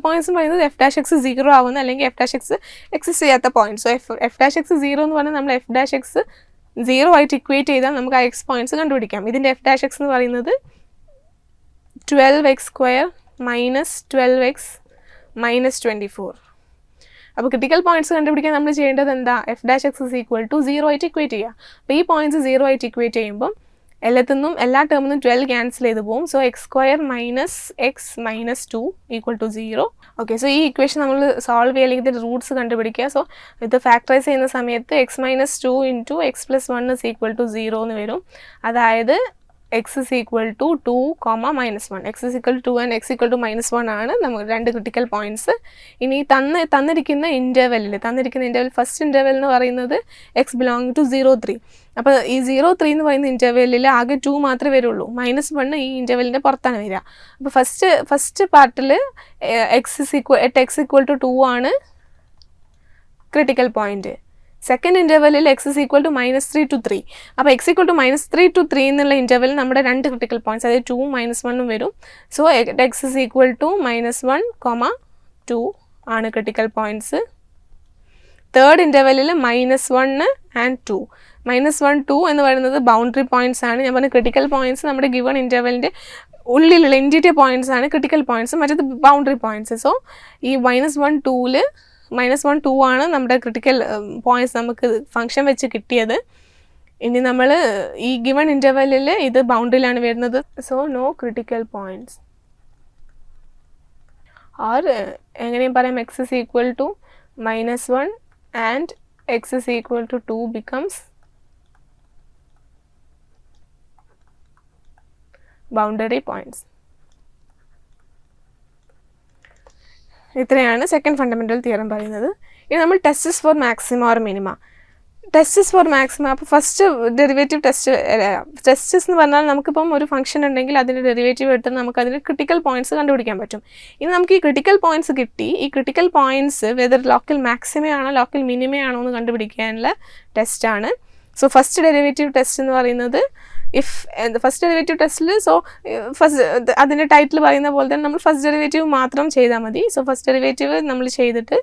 points എന്ന് പറയുന്നത് f dash x 0 ആവുന്ന അല്ലെങ്കിൽ f dash x exist ചെയ്യാത്ത point. So f dash x 0 എന്ന് പറഞ്ഞാൽ നമ്മൾ എഫ് ഡാഷ് എക്സ് 0 ആയിട്ട് equate ചെയ്താൽ നമുക്ക് ആ എക്സ് പോയിന്റ്സ് കണ്ടുപിടിക്കാം. ഇതിൻ്റെ എഫ് ഡാഷ് എക്സ് എന്ന് പറയുന്നത് 12x square minus 12x minus 24. അപ്പോൾ ക്രിട്ടിക്കൽ പോയിന്റ്സ് കണ്ടുപിടിക്കാൻ നമ്മൾ ചെയ്യേണ്ടത് എന്താ, f dash X is equal to 0 ആയിട്ട് ഇക്വേറ്റ് ചെയ്യുക. അപ്പോൾ ഈ പോയിന്റ്സ് 0 ആയിട്ട് ഇക്വേറ്റ് ചെയ്യുമ്പോൾ എല്ലാത്തുനിന്നും എല്ലാ ടേമിനും 12 ക്യാൻസൽ ചെയ്ത് പോകും. So x square minus x minus 2 equal to 0. Okay, so ഈ ഇക്വേഷൻ നമ്മൾ സോൾവ് ചെയ്യുക, അല്ലെങ്കിൽ ഇതിൻ്റെ റൂട്ട്സ് കണ്ടുപിടിക്കുക. സോ ഇത് ഫാക്ടറൈസ് ചെയ്യുന്ന സമയത്ത് x minus 2 into x plus 1 is equal to 0 എന്ന് വരും. അതായത് x is equal to 2, minus 1. x is equal to 2 and x equal to minus 1 ആണ് നമുക്ക് രണ്ട് ക്രിട്ടിക്കൽ പോയിന്റ്സ്. ഇനി തന്നിരിക്കുന്ന ഇൻ്റർവെല്ലിൽ ഫസ്റ്റ് ഇൻ്റർവെൽ എന്ന് പറയുന്നത് x belong to 0, 3. അപ്പോൾ ഈ 0, 3 എന്ന് പറയുന്ന ഇൻ്റർവെല്ലിൽ ആകെ 2 മാത്രമേ വരുള്ളൂ. -1 ഈ ഇൻ്റർവെല്ലിൻ്റെ പുറത്താണ് വരിക. അപ്പോൾ ഫസ്റ്റ് പാർട്ടിൽ x equal to 2 ആണ് ക്രിട്ടിക്കൽ പോയിന്റ്. സെക്കൻഡ് ഇൻ്റർവെല്ലിൽ x is equal to -3 to 3. അപ്പോൾ x equal to -3 to 3 എന്നുള്ള ഇൻ്റർവെല്ലിൽ നമ്മുടെ രണ്ട് ക്രിട്ടിക്കൽ പോയിന്റ്സ്, അതായത് 2 -1 വരും. So x is equal to -1, 2 ആണ് ക്രിട്ടിക്കൽ പോയിന്റ്സ്. തേർഡ് ഇൻ്റർവെല്ലിൽ -1 and 2. -1, 2 എന്ന് പറയുന്നത് ബൗണ്ടറി പോയിന്റ്സ് ആണ്. ഞാൻ പറഞ്ഞ ക്രിട്ടിക്കൽ പോയിന്റ്സ് നമ്മുടെ ഗിവൺ ഇൻ്റർവെല്ലിൻ്റെ ഉള്ളിലുള്ള ഇൻറ്റീരിയർ പോയിന്റ്സ് ആണ് ക്രിട്ടിക്കൽ പോയിന്റ്സ്, മറ്റേത് ബൗണ്ടറി പോയിന്റ്സ്. സോ ഈ -1, 2ൽ -1, 2 ആണ് നമ്മുടെ ക്രിട്ടിക്കൽ പോയിന്റ്സ് നമുക്ക് ഫംഗ്ഷൻ വെച്ച് കിട്ടിയത്. ഇനി നമ്മൾ ഈ ഗിവൺ ഇൻ്റർവെല്ലിൽ ഇത് ബൗണ്ടറിയിലാണ് വരുന്നത്. So no critical points. Or എങ്ങനെയും പറയാം, x is equal to -1 and x is equal to 2 becomes boundary points. ഇത്രയാണ് സെക്കൻഡ് ഫണ്ടമെൻ്റൽ തിയറം പറയുന്നത്. ഇനി നമ്മൾ tests for maxima or minima. Tests for maxima, അപ്പോൾ ഫസ്റ്റ് ഡെറിവേറ്റീവ് ടെസ്റ്റസ് എന്ന് പറഞ്ഞാൽ നമുക്കിപ്പം ഒരു ഫംഗ്ഷൻ ഉണ്ടെങ്കിൽ അതിൻ്റെ ഡെറിവേറ്റീവ് എടുത്ത് നമുക്ക് അതിൻ്റെ ക്രിട്ടിക്കൽ പോയിന്റ്സ് കണ്ടുപിടിക്കാൻ പറ്റും. ഇനി നമുക്ക് ഈ ക്രിട്ടിക്കൽ പോയിന്റ്സ് കിട്ടി, ഈ ക്രിട്ടിക്കൽ പോയിന്റ്സ് വെദർ ലോക്കൽ മാക്സിമയാണോ ലോക്കൽ മിനിമയാണോ എന്ന് കണ്ടുപിടിക്കാനുള്ള ടെസ്റ്റാണ്. സോ ഫസ്റ്റ് ഡെറിവേറ്റീവ് ടെസ്റ്റ് എന്ന് പറയുന്നത് ഫസ്റ്റ് ഡെറിവേറ്റീവ് ടെസ്റ്റിൽ അതിൻ്റെ ടൈറ്റിൽ പറയുന്ന പോലെ തന്നെ നമ്മൾ ഫസ്റ്റ് ഡെറിവേറ്റീവ് മാത്രം ചെയ്താൽ മതി. സോ ഫസ്റ്റ് ഡെറിവേറ്റീവ് നമ്മൾ ചെയ്തിട്ട്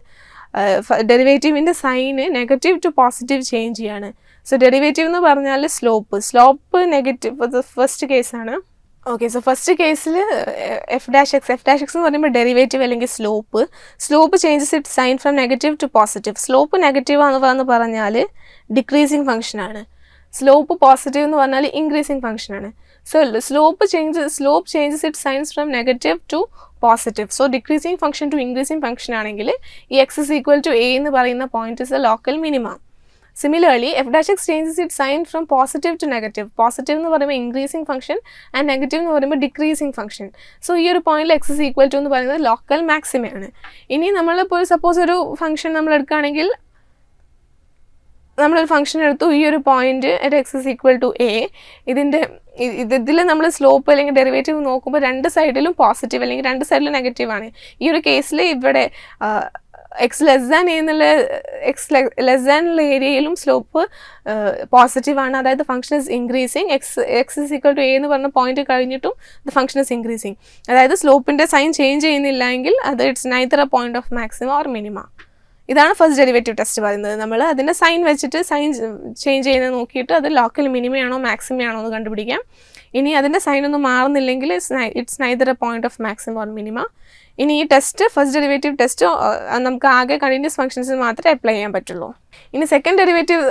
ഡെറിവേറ്റീവിൻ്റെ sign negative to positive change ചെയ്യാണ്. സോ ഡെറിവേറ്റീവ് എന്ന് പറഞ്ഞാൽ സ്ലോപ്പ് നെഗറ്റീവ് ഫസ്റ്റ് കേസാണ്. ഓക്കെ, സോ ഫസ്റ്റ് കേസിൽ എഫ് ഡാഷ് എക്സ് എന്ന് പറയുമ്പോൾ ഡെറിവേറ്റീവ് അല്ലെങ്കിൽ slope changes it sign from negative to positive. Slope negative എന്ന് പറഞ്ഞാൽ ഡിക്രീസിങ് ഫംഗ്ഷനാണ്, സ്ലോപ്പ് പോസിറ്റീവ് എന്ന് പറഞ്ഞാൽ ഇൻക്രീസിങ് ഫംഗ്ഷനാണ്. So slope changes it signs from negative to positive. So decreasing function to increasing function ആണെങ്കിൽ ഈ x is equal to a എന്ന് പറയുന്ന പോയിന്റ് is a local minima. Similarly f dash x changes it sign from positive to negative. Positive എന്ന് പറയുമ്പോൾ increasing function and negative എന്ന് പറയുമ്പോൾ decreasing function. So ഈ ഒരു പോയിന്റിൽ x is equal to എന്ന് പറയുന്നത് ലോക്കൽ മാക്സിമയാണ്. ഇനി നമ്മളിപ്പോൾ സപ്പോസ് ഒരു ഫംഗ്ഷൻ നമ്മൾ എടുക്കുകയാണെങ്കിൽ, നമ്മളൊരു ഫംഗ്ഷൻ എടുത്തു, ഈ ഒരു point x is equal to a, ഇതിൽ നമ്മൾ സ്ലോപ്പ് അല്ലെങ്കിൽ ഡെറിവേറ്റീവ് നോക്കുമ്പോൾ രണ്ട് സൈഡിലും പോസിറ്റീവ് അല്ലെങ്കിൽ രണ്ട് സൈഡിലും നെഗറ്റീവാണ്. ഈ ഒരു കേസിൽ ഇവിടെ x ലെസ് ദാൻ a എന്നുള്ള ഏരിയയിലും സ്ലോപ്പ് പോസിറ്റീവാണ്, അതായത് function is increasing. x is equal to a എന്ന് പറഞ്ഞ പോയിന്റ് കഴിഞ്ഞിട്ടും ദ ഫംഗ്ഷൻ ഇസ് ഇൻക്രീസിങ്, അതായത് സ്ലോപ്പിൻ്റെ സൈൻ ചേഞ്ച് ചെയ്യുന്നില്ല എങ്കിൽ അത് it's neither a point of maxima or minima. ഇതാണ് ഫസ്റ്റ് ഡെറിവേറ്റീവ് ടെസ്റ്റ് പറയുന്നത്. നമ്മൾ അതിൻ്റെ സൈൻ വെച്ചിട്ട് സൈൻ ചേഞ്ച് ചെയ്യുന്നത് നോക്കിയിട്ട് അത് ലോക്കൽ മിനിമയാണോ മാക്സിമയാണോ എന്ന് കണ്ടുപിടിക്കാം. ഇനി അതിൻ്റെ സൈൻ ഒന്നും മാറുന്നില്ലെങ്കിൽ it's neither a point of maximum or minima. ഇനി ഈ ടെസ്റ്റ് ഫസ്റ്റ് ഡെറിവേറ്റീവ് ടെസ്റ്റ് നമുക്ക് ആകെ കണ്ടിന്യൂസ് ഫംഗ്ഷൻസിന് മാത്രമേ അപ്ലൈ ചെയ്യാൻ പറ്റുള്ളൂ. ഇനി സെക്കൻഡ് ഡെറിവേറ്റീവ്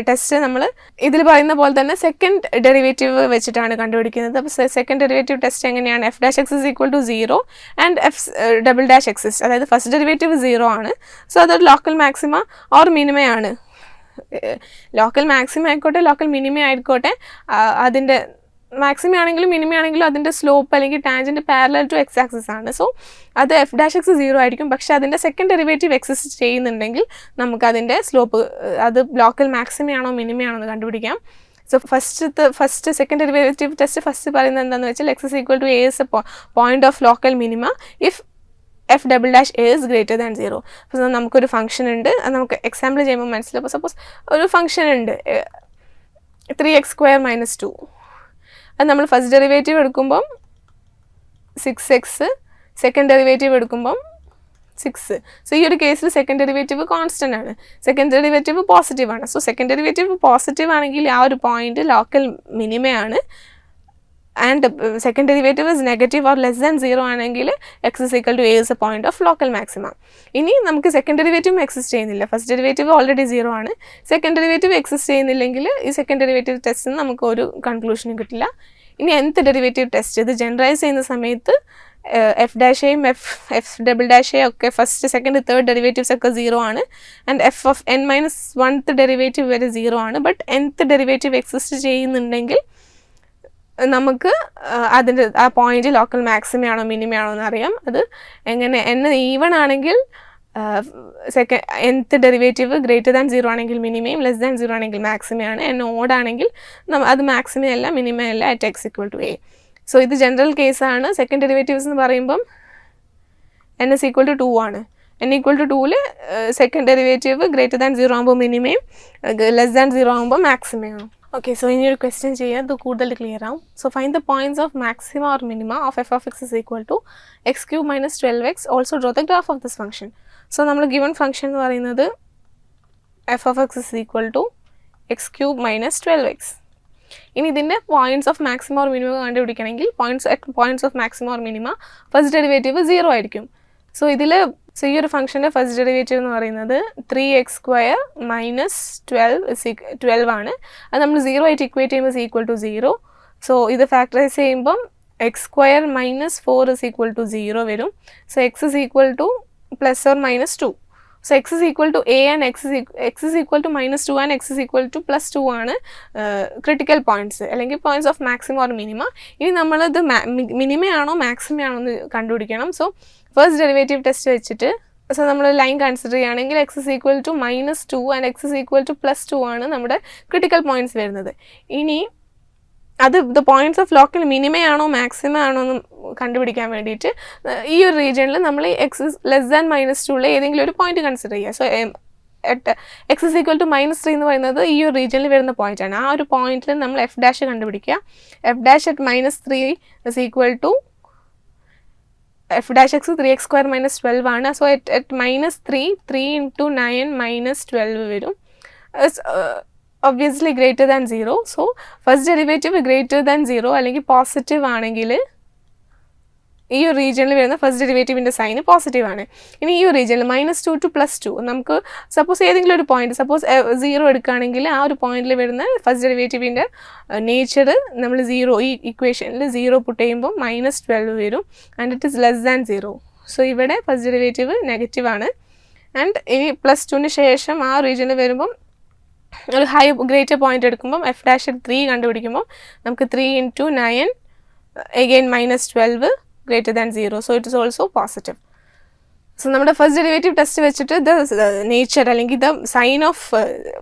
ടെസ്റ്റ് നമ്മൾ ഇതിൽ പറയുന്ന പോലെ തന്നെ സെക്കൻഡ് ഡെറിവേറ്റീവ് വെച്ചിട്ടാണ് കണ്ടുപിടിക്കുന്നത്. അപ്പോൾ സെക്കൻഡ് ഡെറിവേറ്റീവ് ടെസ്റ്റ് എങ്ങനെയാണ്, f dash X is equal to 0 and f double dash exist, അതായത് ഫസ്റ്റ് ഡെറിവേറ്റീവ് 0 ആണ്. സോ അതൊരു ലോക്കൽ മാക്സിമ ഓർ മിനിമയാണ്. ലോക്കൽ മാക്സിമ ആയിക്കോട്ടെ ലോക്കൽ മിനിമ ആയിക്കോട്ടെ, അതിൻ്റെ മാക്സിമം ആണെങ്കിലും മിനിമം ആണെങ്കിലും അതിൻ്റെ സ്ലോപ്പ് അല്ലെങ്കിൽ tangent parallel to x axis ആണ്. സോ അത് എഫ് ഡാഷ് എക്സ് 0 ആയിരിക്കും. പക്ഷേ അതിൻ്റെ സെക്കൻഡ് ഡെറിവേറ്റീവ് എക്സിസ്റ്റ് ചെയ്യുന്നുണ്ടെങ്കിൽ നമുക്കതിൻ്റെ സ്ലോപ്പ് അത് ലോക്കൽ മാക്സിമയാണോ മിനിമയാണോ എന്ന് കണ്ടുപിടിക്കാം. So second derivative test first പറയുന്നത് എന്താണെന്ന് വെച്ചാൽ x is equal to a is a point of local minima if f double dash a is greater than 0. അപ്പോൾ നമുക്കൊരു ഫംഗ്ഷൻ ഉണ്ട്, അത് നമുക്ക് എക്സാമ്പിൾ ചെയ്യുമ്പോൾ മനസ്സിലാവും. സപ്പോസ് ഒരു ഫംഗ്ഷൻ ഉണ്ട് 3x² - 2, അത് നമ്മൾ ഫസ്റ്റ് ഡെറിവേറ്റീവ് എടുക്കുമ്പം 6x, സെക്കൻഡ് ഡെറിവേറ്റീവ് എടുക്കുമ്പം 6. സോ ഈ ഒരു കേസിൽ സെക്കൻഡ് ഡെറിവേറ്റീവ് കോൺസ്റ്റൻ്റ് ആണ്, സെക്കൻഡ് ഡെറിവേറ്റീവ് പോസിറ്റീവ് ആണ്. സോ സെക്കൻഡ് ഡെറിവേറ്റീവ് പോസിറ്റീവ് ആണെങ്കിൽ ആ ഒരു പോയിന്റ് ലോക്കൽ മിനിമയാണ്. and second derivative is negative or less than 0 ആണെങ്കിൽ x is equal to a is a point of local maxima. ഇനി നമുക്ക് second derivative exist ചെയ്യുന്നില്ല, first derivative already 0 ആണ്, second derivative exist ചെയ്യുന്നില്ലെങ്കിൽ ഈ സെക്കൻഡ് ഡെറിവേറ്റീവ് ടെസ്റ്റിന് നമുക്ക് ഒരു കൺക്ലൂഷനും കിട്ടില്ല. ഇനി nth ഡെറിവേറ്റീവ് ടെസ്റ്റ് ഇത് ജനറലൈസ് ചെയ്യുന്ന സമയത്ത് എഫ് ഡാഷ് എയും എഫ് ഡബിൾ ഡാഷ് എയും ഒക്കെ ഫസ്റ്റ് സെക്കൻഡ് തേർഡ് ഡെറിവേറ്റീവ്സ് ഒക്കെ 0 ആണ്, and F of n minus 1th derivative വരെ 0 ആണ്. ബട്ട് nth ഡെറിവേറ്റീവ് എക്സിസ്റ്റ് ചെയ്യുന്നുണ്ടെങ്കിൽ നമുക്ക് അതിൻ്റെ ആ പോയിന്റ് ലോക്കൽ മാക്സിമയാണോ മിനിമയാണോ എന്ന് അറിയാം. അത് എങ്ങനെ n ഈവൺ ആണെങ്കിൽ nth ഡെറിവേറ്റീവ് ഗ്രേറ്റർ ദാൻ 0 ആണെങ്കിൽ മിനിമയും ലെസ് ദാൻ 0 ആണെങ്കിൽ മാക്സിമയാണ്. n ഓഡ് ആണെങ്കിൽ അത് മാക്സിമയല്ല മിനിമയല്ല at x equal to a. So ഇത് ജനറൽ കേസാണ്. സെക്കൻഡ് ഡെറിവേറ്റീവ്സ് എന്ന് പറയുമ്പം n is equal to 2 ആണ്. n equal to 2ൽ സെക്കൻഡ് ഡെറിവേറ്റീവ് ഗ്രേറ്റർ ദാൻ 0 ആകുമ്പോൾ മിനിമയും ലെസ് ദാൻ 0 ആകുമ്പോൾ മാക്സിമയാണ്. ഓക്കെ, സോ ഇനി ഒരു ക്വസ്റ്റ്യൻ ചെയ്യാം, ഇത് കൂടുതൽ ക്ലിയർ ആവും. So find the points of maxima or minima of f of x is equal to x cube minus 12x. Also draw the graph of this function. So നമ്മൾ given function എന്ന് പറയുന്നത് f of x is equal to x cube minus 12x. ഇനി ഇതിൻ്റെ points of maxima or minima കണ്ടുപിടിക്കണമെങ്കിൽ points of maxima or minima first derivative 0 ആയിരിക്കും. So ഈ ഒരു ഫംഗ്ഷൻ്റെ first derivative എന്ന് പറയുന്നത് 3x² മൈനസ് 12 ആണ്. അത് നമ്മൾ 0 ആയിട്ട് ഇക്വേറ്റ് ചെയ്യുമ്പോൾ ഇസ് ഈക്വൽ ടു 0. സോ ഇത് ഫാക്ടറൈസ് ചെയ്യുമ്പം x² minus 4 is equal to 0 വരും. So x is equal to plus or minus 2. So x is equal to a and x is equal to minus 2 and x is equal to plus 2 ആണ് critical points അല്ലെങ്കിൽ points of maximum or minima. ഇനി നമ്മളത് മിനിമയാണോ മാക്സിമയാണോ എന്ന് കണ്ടുപിടിക്കണം. So first derivative test വെച്ചിട്ട് നമ്മൾ line consider ചെയ്യുകയാണെങ്കിൽ x is equal to minus 2 and x is equal to plus 2 ആണ് നമ്മുടെ ക്രിട്ടിക്കൽ പോയിന്റ്സ് വരുന്നത്. ഇനി അത് ദ പോയിന്റ്സ് ഓഫ് ലോക്കൽ മിനിമയാണോ മാക്സിമ ആണോ എന്ന് കണ്ടുപിടിക്കാൻ വേണ്ടിയിട്ട് ഈ ഒരു റീജിയനിൽ നമ്മൾ എക്സ് ലെസ് ദാൻ മൈനസ് 2 ഏതെങ്കിലും ഒരു പോയിന്റ് കൺസിഡർ ചെയ്യുക. So x is equal to -3 എന്ന് പറയുന്നത് ഈ ഒരു റീജിയനിൽ വരുന്ന പോയിന്റ് ആണ്. ആ ഒരു പോയിന്റിൽ നമ്മൾ എഫ് ഡാഷ് കണ്ടുപിടിക്കുക. F dash at -3 is equal to f dash x 3x² minus 12 ആണ്. സോ അറ്റ് -3 into 9 minus 12 വരും. obviously greater than 0. So first derivative greater than 0 അല്ലെങ്കിൽ പോസിറ്റീവ് ആണെങ്കിൽ ഈ ഒരു റീജിയനിൽ വരുന്ന ഫസ്റ്റ് ഡെറിവേറ്റീവിൻ്റെ സൈന് പോസിറ്റീവ് ആണ്. ഇനി ഈ ഒരു റീജിയനിൽ -2 to +2 നമുക്ക് സപ്പോസ് ഏതെങ്കിലും ഒരു പോയിന്റ് സപ്പോസ് 0 എടുക്കുകയാണെങ്കിൽ ആ ഒരു പോയിന്റിൽ വരുന്ന ഫസ്റ്റ് ഡെറിവേറ്റീവിൻ്റെ നേച്ചർ നമ്മൾ 0 ഈ ഇക്വേഷനിൽ 0 പുട്ട് ചെയ്യുമ്പോൾ -12 വരും and it is less than 0. So ഇവിടെ ഫസ്റ്റ് ഡെറിവേറ്റീവ് നെഗറ്റീവ് ആണ്. ആൻഡ് ഇനി +2ന് ശേഷം ആ റീജിയനിൽ വരുമ്പം ഒരു ഗ്രേറ്റർ പോയിന്റ് എടുക്കുമ്പം എഫ് ഡാഷ് 3 കണ്ടുപിടിക്കുമ്പോൾ നമുക്ക് 3 into 9 again -12 greater than 0. So it is also positive. So നമ്മുടെ ഫസ്റ്റ് ഡെറിവേറ്റീവ് ടെസ്റ്റ് വെച്ചിട്ട് നേച്ചർ അല്ലെങ്കിൽ the sign of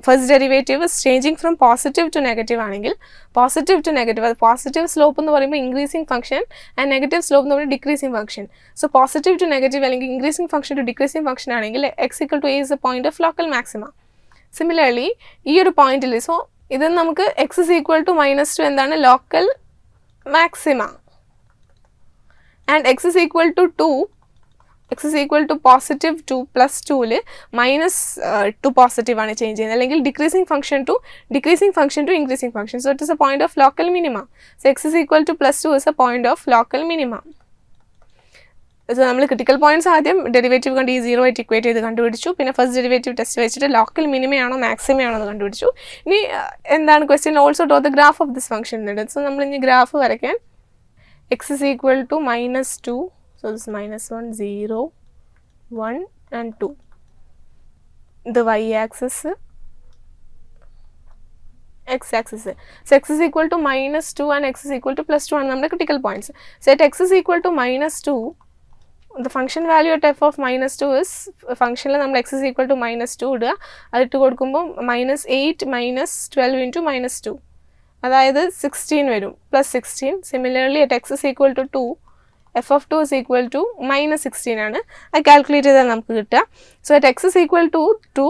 first derivative is changing from positive to negative ആണെങ്കിൽ പോസിറ്റീവ് ടു നെഗറ്റീവ് അത് positive slope എന്ന് പറയുമ്പോൾ increasing function and negative slope എന്ന് പറയുമ്പോൾ decreasing function. So positive to negative അല്ലെങ്കിൽ increasing function to decreasing function ആണെങ്കിൽ x equal to a is a point of local maxima. Similarly ഈ ഒരു പോയിന്റിൽ സോ ഇത് നമുക്ക് x is equal to -2 എന്താണ് local maxima and x is equal to 2 x is equal to +2 +2ൽ -2 positive ആണ് change ചെയ്യുന്നത് അല്ലെങ്കിൽ decreasing function to increasing function. So it is a point of local minima. So x is equal to +2 is a point of local minima. So നമ്മൾ critical points ആദ്യം derivative കണ്ട് ഈ 0 ആയിട്ട് equate ചെയ്ത് കണ്ടുപിടിച്ചു. പിന്നെ ഫസ്റ്റ് ഡെറിവേറ്റീവ് ടെസ്റ്റ് വെച്ചിട്ട് local മിനിമയാണോ മാക്സിമയാണോ എന്ന് കണ്ടുപിടിച്ചു. ഇനി എന്താണ് question also draw the graph of this function എന്നുണ്ട്. സോ നമ്മൾ ഇനി ഗ്രാഫ് വരയ്ക്കാൻ x is equal to -2. So this is -1 0 1 and 2. The y-axis x-axis. So x is equal to -2 and x is equal to +2 ആണ് നമ്മുടെ critical points. So at x is equal to -2 the function value at f of -2 is ഫംഗ്ഷനിൽ നമ്മൾ x is equal to -2 ഇടുക. അതിട്ട് കൊടുക്കുമ്പോൾ -8 -12 into -2 അതായത് 16 വരും +16. Similarly at x is equal to 2 f of 2 is equal to -16 ആണ്. അത് calculate ചെയ്താൽ നമുക്ക് കിട്ടുക. So at x is equal to 2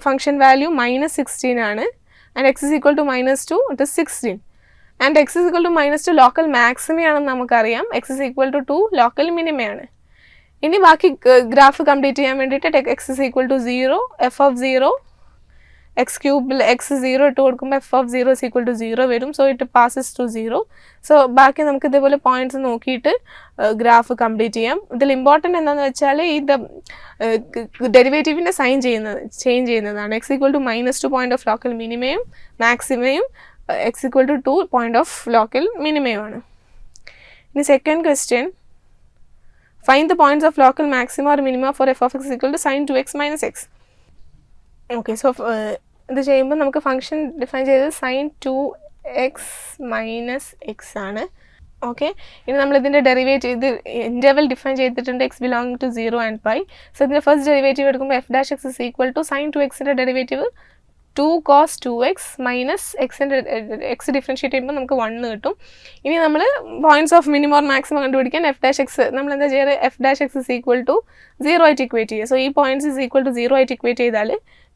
function value -16 ആണ് and x is equal to -2 it is 16 and x is equal to -2 local മാക്സിമയാണെന്ന് നമുക്കറിയാം. x is equal to 2 local മിനിമയാണ്. ഇനി ബാക്കി ഗ്രാഫ് കംപ്ലീറ്റ് ചെയ്യാൻ വേണ്ടിയിട്ട് x is equal to 0 f of 0 x cube x 0 ഇട്ട് കൊടുക്കുമ്പോൾ f of 0 is equal to 0 വരും. So it passes to 0. So ബാക്കി നമുക്ക് ഇതേപോലെ പോയിന്റ്സ് നോക്കിയിട്ട് ഗ്രാഫ് കംപ്ലീറ്റ് ചെയ്യാം. ഇതിൽ ഇമ്പോർട്ടൻ്റ് എന്താണെന്ന് വെച്ചാൽ ഇത് ഡെറിവേറ്റീവിൻ്റെ സൈൻ ചേഞ്ച് ചെയ്യുന്നതാണ്. x equal to -2 point of local മിനിമയും മാക്സിമയും x equal to 2 point of local മിനിമയുമാണ്. ഇനി second question, find the points of local maxima or minima for f of x is equal to sin 2x minus x. Okay, so ഇത് ചെയ്യുമ്പോൾ നമുക്ക് function define ചെയ്തത് sin 2x minus x ആണ്. Okay, ഇനി നമ്മൾ ഇതിൻ്റെ ഡെറിവേറ്റീവ്, ഇത് interval define ചെയ്തിട്ടുണ്ട് x belonging to 0 and pi. So ഇതിൻ്റെ ഫസ്റ്റ് ഡെറിവേറ്റീവ് എടുക്കുമ്പോൾ f dash x is equal to sin 2xൻ്റെ ഡെറിവേറ്റീവ് 2 cos 2x മൈനസ് എക്സിൻ്റെ എക്സ് ഡിഫറൻഷ്യേറ്റ് ചെയ്യുമ്പോൾ നമുക്ക് 1 കിട്ടും. ഇനി നമ്മൾ points of minimum or maximum കണ്ടുപിടിക്കാൻ എഫ് ഡാഷ് എക്സ് നമ്മൾ എന്താ ചെയ്യുക, f dash X is equal to 0 ആയിട്ട് ഇക്വേറ്റ് ചെയ്യുക. സോ ഈ പോയിന്റ്സ് ഇസ് ഈക്വൽ ടു 0 ആയിട്ട് ഇക്വേറ്റ് ചെയ്താൽ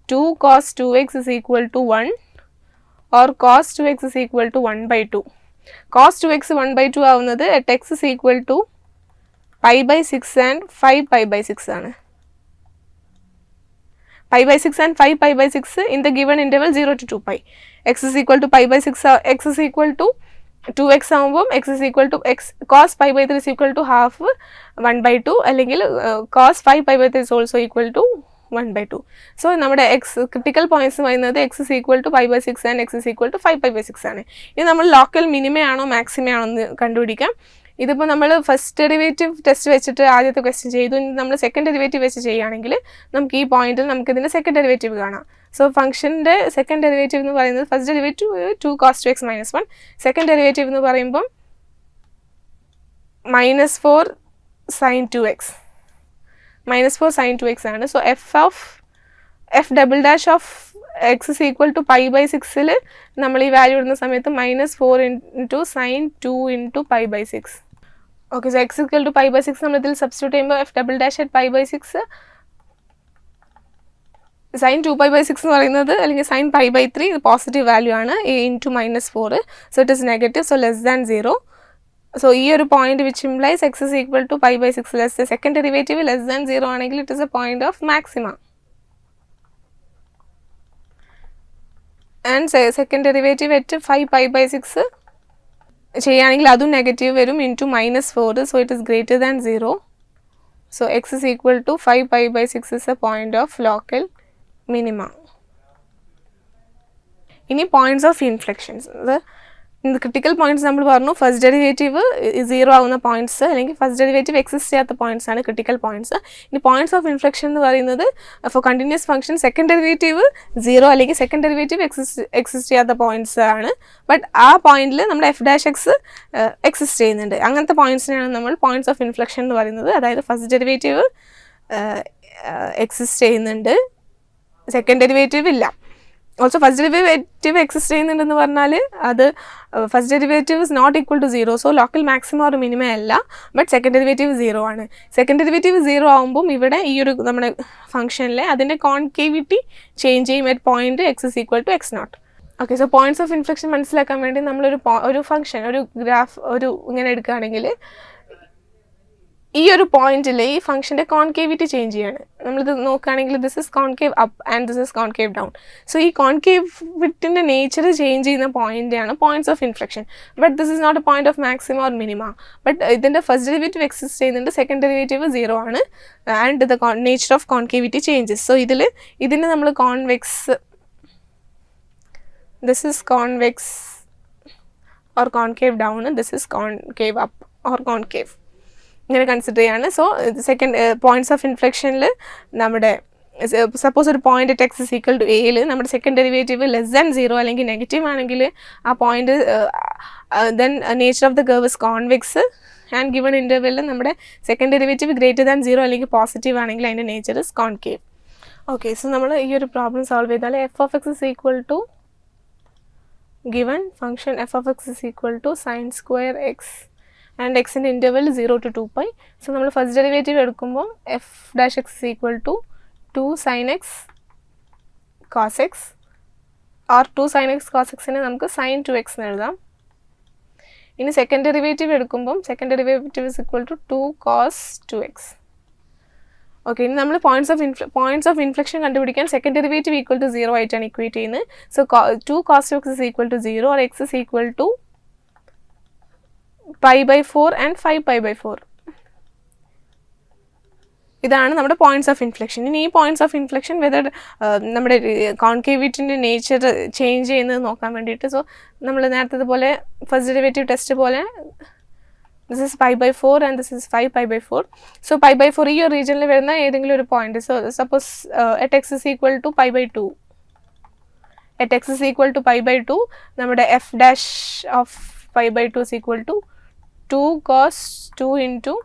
2 cos 2x is equal to 1 or cos 2x is equal to 1/2. cos 2x 1/2 ആവുന്നത് at x is equal to π/6 and 5π/6 ആണ്. π/6 and 5π/6 in the given interval 0 to 2pi. x is equal to π/6, x is equal to 2x ആവുമ്പോൾ x is equal to x cos π/3 is equal to half 1/2 അല്ലെങ്കിൽ cos 5π/3 is also equal to 1/2. So നമ്മുടെ X critical points പറയുന്നത് x is equal to π/6 and x is equal to 5π/6 ആണ്. ഇത് നമ്മൾ local മിനിമയാണോ മാക്സിമയാണോ എന്ന് കണ്ടുപിടിക്കാം. ഇതിപ്പോൾ നമ്മൾ ഫസ്റ്റ് ഡെറിവേറ്റീവ് ടെസ്റ്റ് വെച്ചിട്ട് ആദ്യത്തെ ക്വസ്റ്റ്യൻ ചെയ്തു. നമ്മൾ സെക്കൻഡ് ഡെറിവേറ്റീവ് വെച്ച് ചെയ്യുകയാണെങ്കിൽ നമുക്ക് ഈ പോയിന്റിൽ നമുക്ക് ഇതിൻ്റെ സെക്കൻഡ് ഡെറിവേറ്റീവ് കാണാം. സോ ഫംഗ്ഷൻ്റെ സെക്കൻഡ് ഡെറിവേറ്റീവ് എന്ന് പറയുന്നത് first derivative 2 cos 2x minus 1, second derivative എന്ന് പറയുമ്പം -4 sin 2x ആണ്. So F double dash of x is equal to π/6ൽ നമ്മൾ ഈ വാല്യൂ ഇടുന്ന സമയത്ത് -4 into sin 2 into π/6. Okay, so x equal to π/6 നമ്മൾ ഇതിൽ സബ്സ്റ്റിറ്റ്യൂട്ട് ചെയ്യുമ്പോൾ f double dash at π/6 sin 2π/6 എന്ന് പറയുന്നത് അല്ലെങ്കിൽ sin π/3 ഇത് പോസിറ്റീവ് വാല്യൂ ആണ്, a into -4. So it is negative, so less than 0. So ഈ ഒരു point which implies x is equal to π/6 less the second derivative less than 0 ആണെങ്കിൽ it is a point of maxima. And second derivative at 5π/6 ചെയ്യുകയാണെങ്കിൽ അതും negative വരും into -4. So it is greater than 0. So x is equal to 5π/6 is a point of local minima. ഇനി points of inflections, critical points നമ്മൾ പറഞ്ഞു. First derivative 0 ആവുന്ന points അല്ലെങ്കിൽ first derivative exist ചെയ്യാത്ത points ആണ് ക്രിട്ടിക്കൽ പോയിന്റ്സ്. ഇനി points of inflection എന്ന് പറയുന്നത് for continuous function second derivative 0 അല്ലെങ്കിൽ സെക്കൻഡ് ഡെറിവേറ്റീവ് എക്സിസ്റ്റ് ചെയ്യാത്ത പോയിന്റ്സ് ആണ്. ബട്ട് ആ പോയിന്റിൽ നമ്മുടെ എഫ് ഡാഷ് എക്സ് എക്സിസ്റ്റ് ചെയ്യുന്നുണ്ട്. അങ്ങനത്തെ പോയിന്റ്സിനാണ് നമ്മൾ പോയിന്റ്സ് ഓഫ് ഇൻഫ്ലെക്ഷൻ എന്ന് പറയുന്നത്. അതായത് ഫസ്റ്റ് ഡെറിവേറ്റീവ് എക്സിസ്റ്റ് ചെയ്യുന്നുണ്ട്, സെക്കൻഡ് ഡെറിവേറ്റീവ് ഇല്ല. ഓൾസോ ഫസ്റ്റ് ഡെറിവേറ്റീവ് എക്സിസ്റ്റ് ചെയ്യുന്നുണ്ടെന്ന് പറഞ്ഞാൽ അത് first derivative is not equal to 0. So local maximum or minima അല്ല, ബട്ട് സെക്കൻഡ് ഡെറിവേറ്റീവ് 0 ആണ്. സെക്കൻഡ് ഡെറിവേറ്റീവ് 0 ആകുമ്പം ഇവിടെ ഈ ഒരു നമ്മുടെ ഫംഗ്ഷനിലെ അതിൻ്റെ കോൺകേവിറ്റി ചേഞ്ച് ചെയ്യും at point x is equal to x0. Okay, so points of inflection മനസ്സിലാക്കാൻ വേണ്ടി നമ്മളൊരു ഫംഗ്ഷൻ ഒരു ഗ്രാഫ് ഇങ്ങനെ എടുക്കുകയാണെങ്കിൽ ഈ ഒരു പോയിന്റിൽ ഈ ഫംഗ്ഷൻ്റെ കോൺകേവിറ്റി ചേഞ്ച് ചെയ്യാണ്. നമ്മളിത് നോക്കുകയാണെങ്കിൽ this is concave up and this is concave down. So ഈ കോൺകേവിറ്റിൻ്റെ നേച്ചർ ചേഞ്ച് ചെയ്യുന്ന പോയിൻ്റാണ് points of inflection. But this is not a point of maximum or minima. But ഇതിൻ്റെ ഫസ്റ്റ് ഡെറിവേറ്റീവ് എക്സിസ്റ്റ് ചെയ്യുന്നുണ്ട്, second derivative 0 ആണ് and the nature of concavity changes. So ഇതിന് നമ്മൾ convex, this is convex or concave down, this is concave up or concave ഇങ്ങനെ consider ചെയ്യാണ്. So second points of ഇൻഫ്ലെക്ഷനിൽ നമ്മുടെ suppose ഒരു point at x is equal to a നമ്മുടെ second derivative less than 0 അല്ലെങ്കിൽ negative ആണെങ്കിൽ ആ point then nature of the curve is convex and given ഇൻ്റർവെല്ലിൽ നമ്മുടെ സെക്കൻഡ് ഡെറിവേറ്റീവ് ഗ്രേറ്റർ ദാൻ 0 അല്ലെങ്കിൽ പോസിറ്റീവ് ആണെങ്കിൽ അതിൻ്റെ nature is concave. Okay, so നമ്മൾ ഈ ഒരു പ്രോബ്ലം സോൾവ് ചെയ്താൽ f of x is equal to given function f of x is equal to sin square x and x in interval 0 to 2pi. So നമ്മൾ first derivative എടുക്കുമ്പോൾ f dash x is equal to 2 sin x cos x or 2 sin x cos x നെ നമുക്ക് sin 2x എന്ന് എഴുതാം. ഇനി second derivative എടുക്കുമ്പം second derivative is equal to 2 cos 2x. Okay, ഇനി നമ്മൾ പോയിന്റ്സ് ഓഫ് ഇൻഫ്ലെക്ഷൻ കണ്ടുപിടിക്കാൻ സെക്കൻഡ് ഡെറിവേറ്റീവ് ഈക്വൽ ടു 0 ആയിട്ടാണ് ഇക്വേറ്റ് ചെയ്യുന്നത്. So 2 cos of x is equal to 0 or x is equal to pi/4 and 5 pi/4. ഇതാണ് നമ്മുടെ points of inflection. ഇനി ഈ points of inflection whether നമ്മുടെ കോൺകേവിറ്റിൻ്റെ നേച്ചർ ചേഞ്ച് ചെയ്യുന്നത് നോക്കാൻ വേണ്ടിയിട്ട്, സോ നമ്മൾ നേരത്തെ പോലെ ഫസ്റ്റ് ഡെറിവേറ്റീവ് ടെസ്റ്റ് പോലെ this is pi/4 and this is 5 pi/4. So pi/4 ഈ ഒരു റീജിയനിൽ വരുന്ന ഏതെങ്കിലും ഒരു point, so suppose at x is equal to pi/2, at x is equal to pi/2 നമ്മുടെ f dash of pi/2 is equal to 2 cos 2 into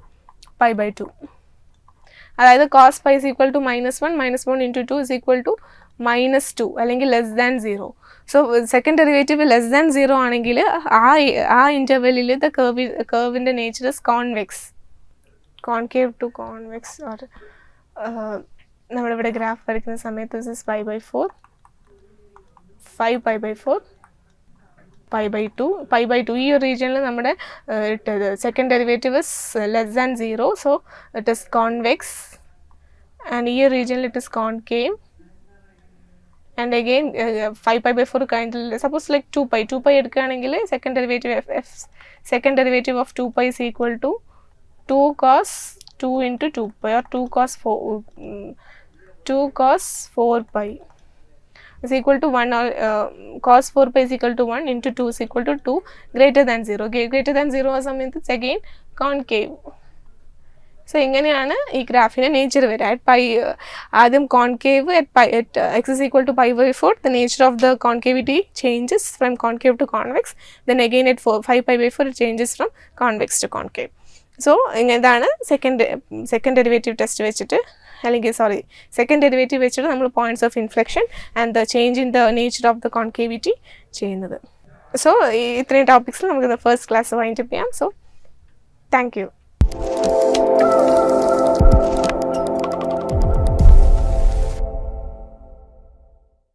pi/2. അതായത് cos pi is equal to -1 into 2 is equal to -2 അല്ലെങ്കിൽ less than 0. So second derivative less than 0 ആണെങ്കിൽ ആ ഇൻ്റർവെല്ലിൽ the കർവിൻ്റെ nature is convex, concave to convex. Or നമ്മളിവിടെ graph വരയ്ക്കുന്ന സമയത്ത് this is pi/4, 5 pi/4, pi/2 ഈ ഒരു റീജിയനിൽ നമ്മുടെ second derivative is less than 0, so it is convex. And ഈ ഒരു റീജിയനിൽ it is concave. And again 5 pi/4 കഴിഞ്ഞിൽ സപ്പോസ് ലൈക്ക് 2 pi എടുക്കുകയാണെങ്കിൽ second derivative of 2 pi is equal to 2 cos 2 into 2 pi or 2 cos 4 pi is equal to 1, or cos 4 pi is equal to 1 into 2 is equal to 2 greater than 0. Greater than 0 ആ സമയത്ത് it's again concave. So ഇങ്ങനെയാണ് ഈ ഗ്രാഫിൻ്റെ nature വരിക. ആദ്യം concave at x is equal to pi/4, the nature of the concavity changes from concave to convex. Then again at 5 pi/4 it changes from convex to concave. So ഇതാണ് second derivative test വെച്ചിട്ട്, അല്ലെങ്കിൽ second derivative വെച്ചിട്ട് നമ്മൾ points of inflection and the change in the nature of the concavity ചെയ്യുന്നത്. So ഇത്രയും ടോപ്പിക്സിൽ നമുക്ക് first class wind up ചെയ്യാം. So thank U.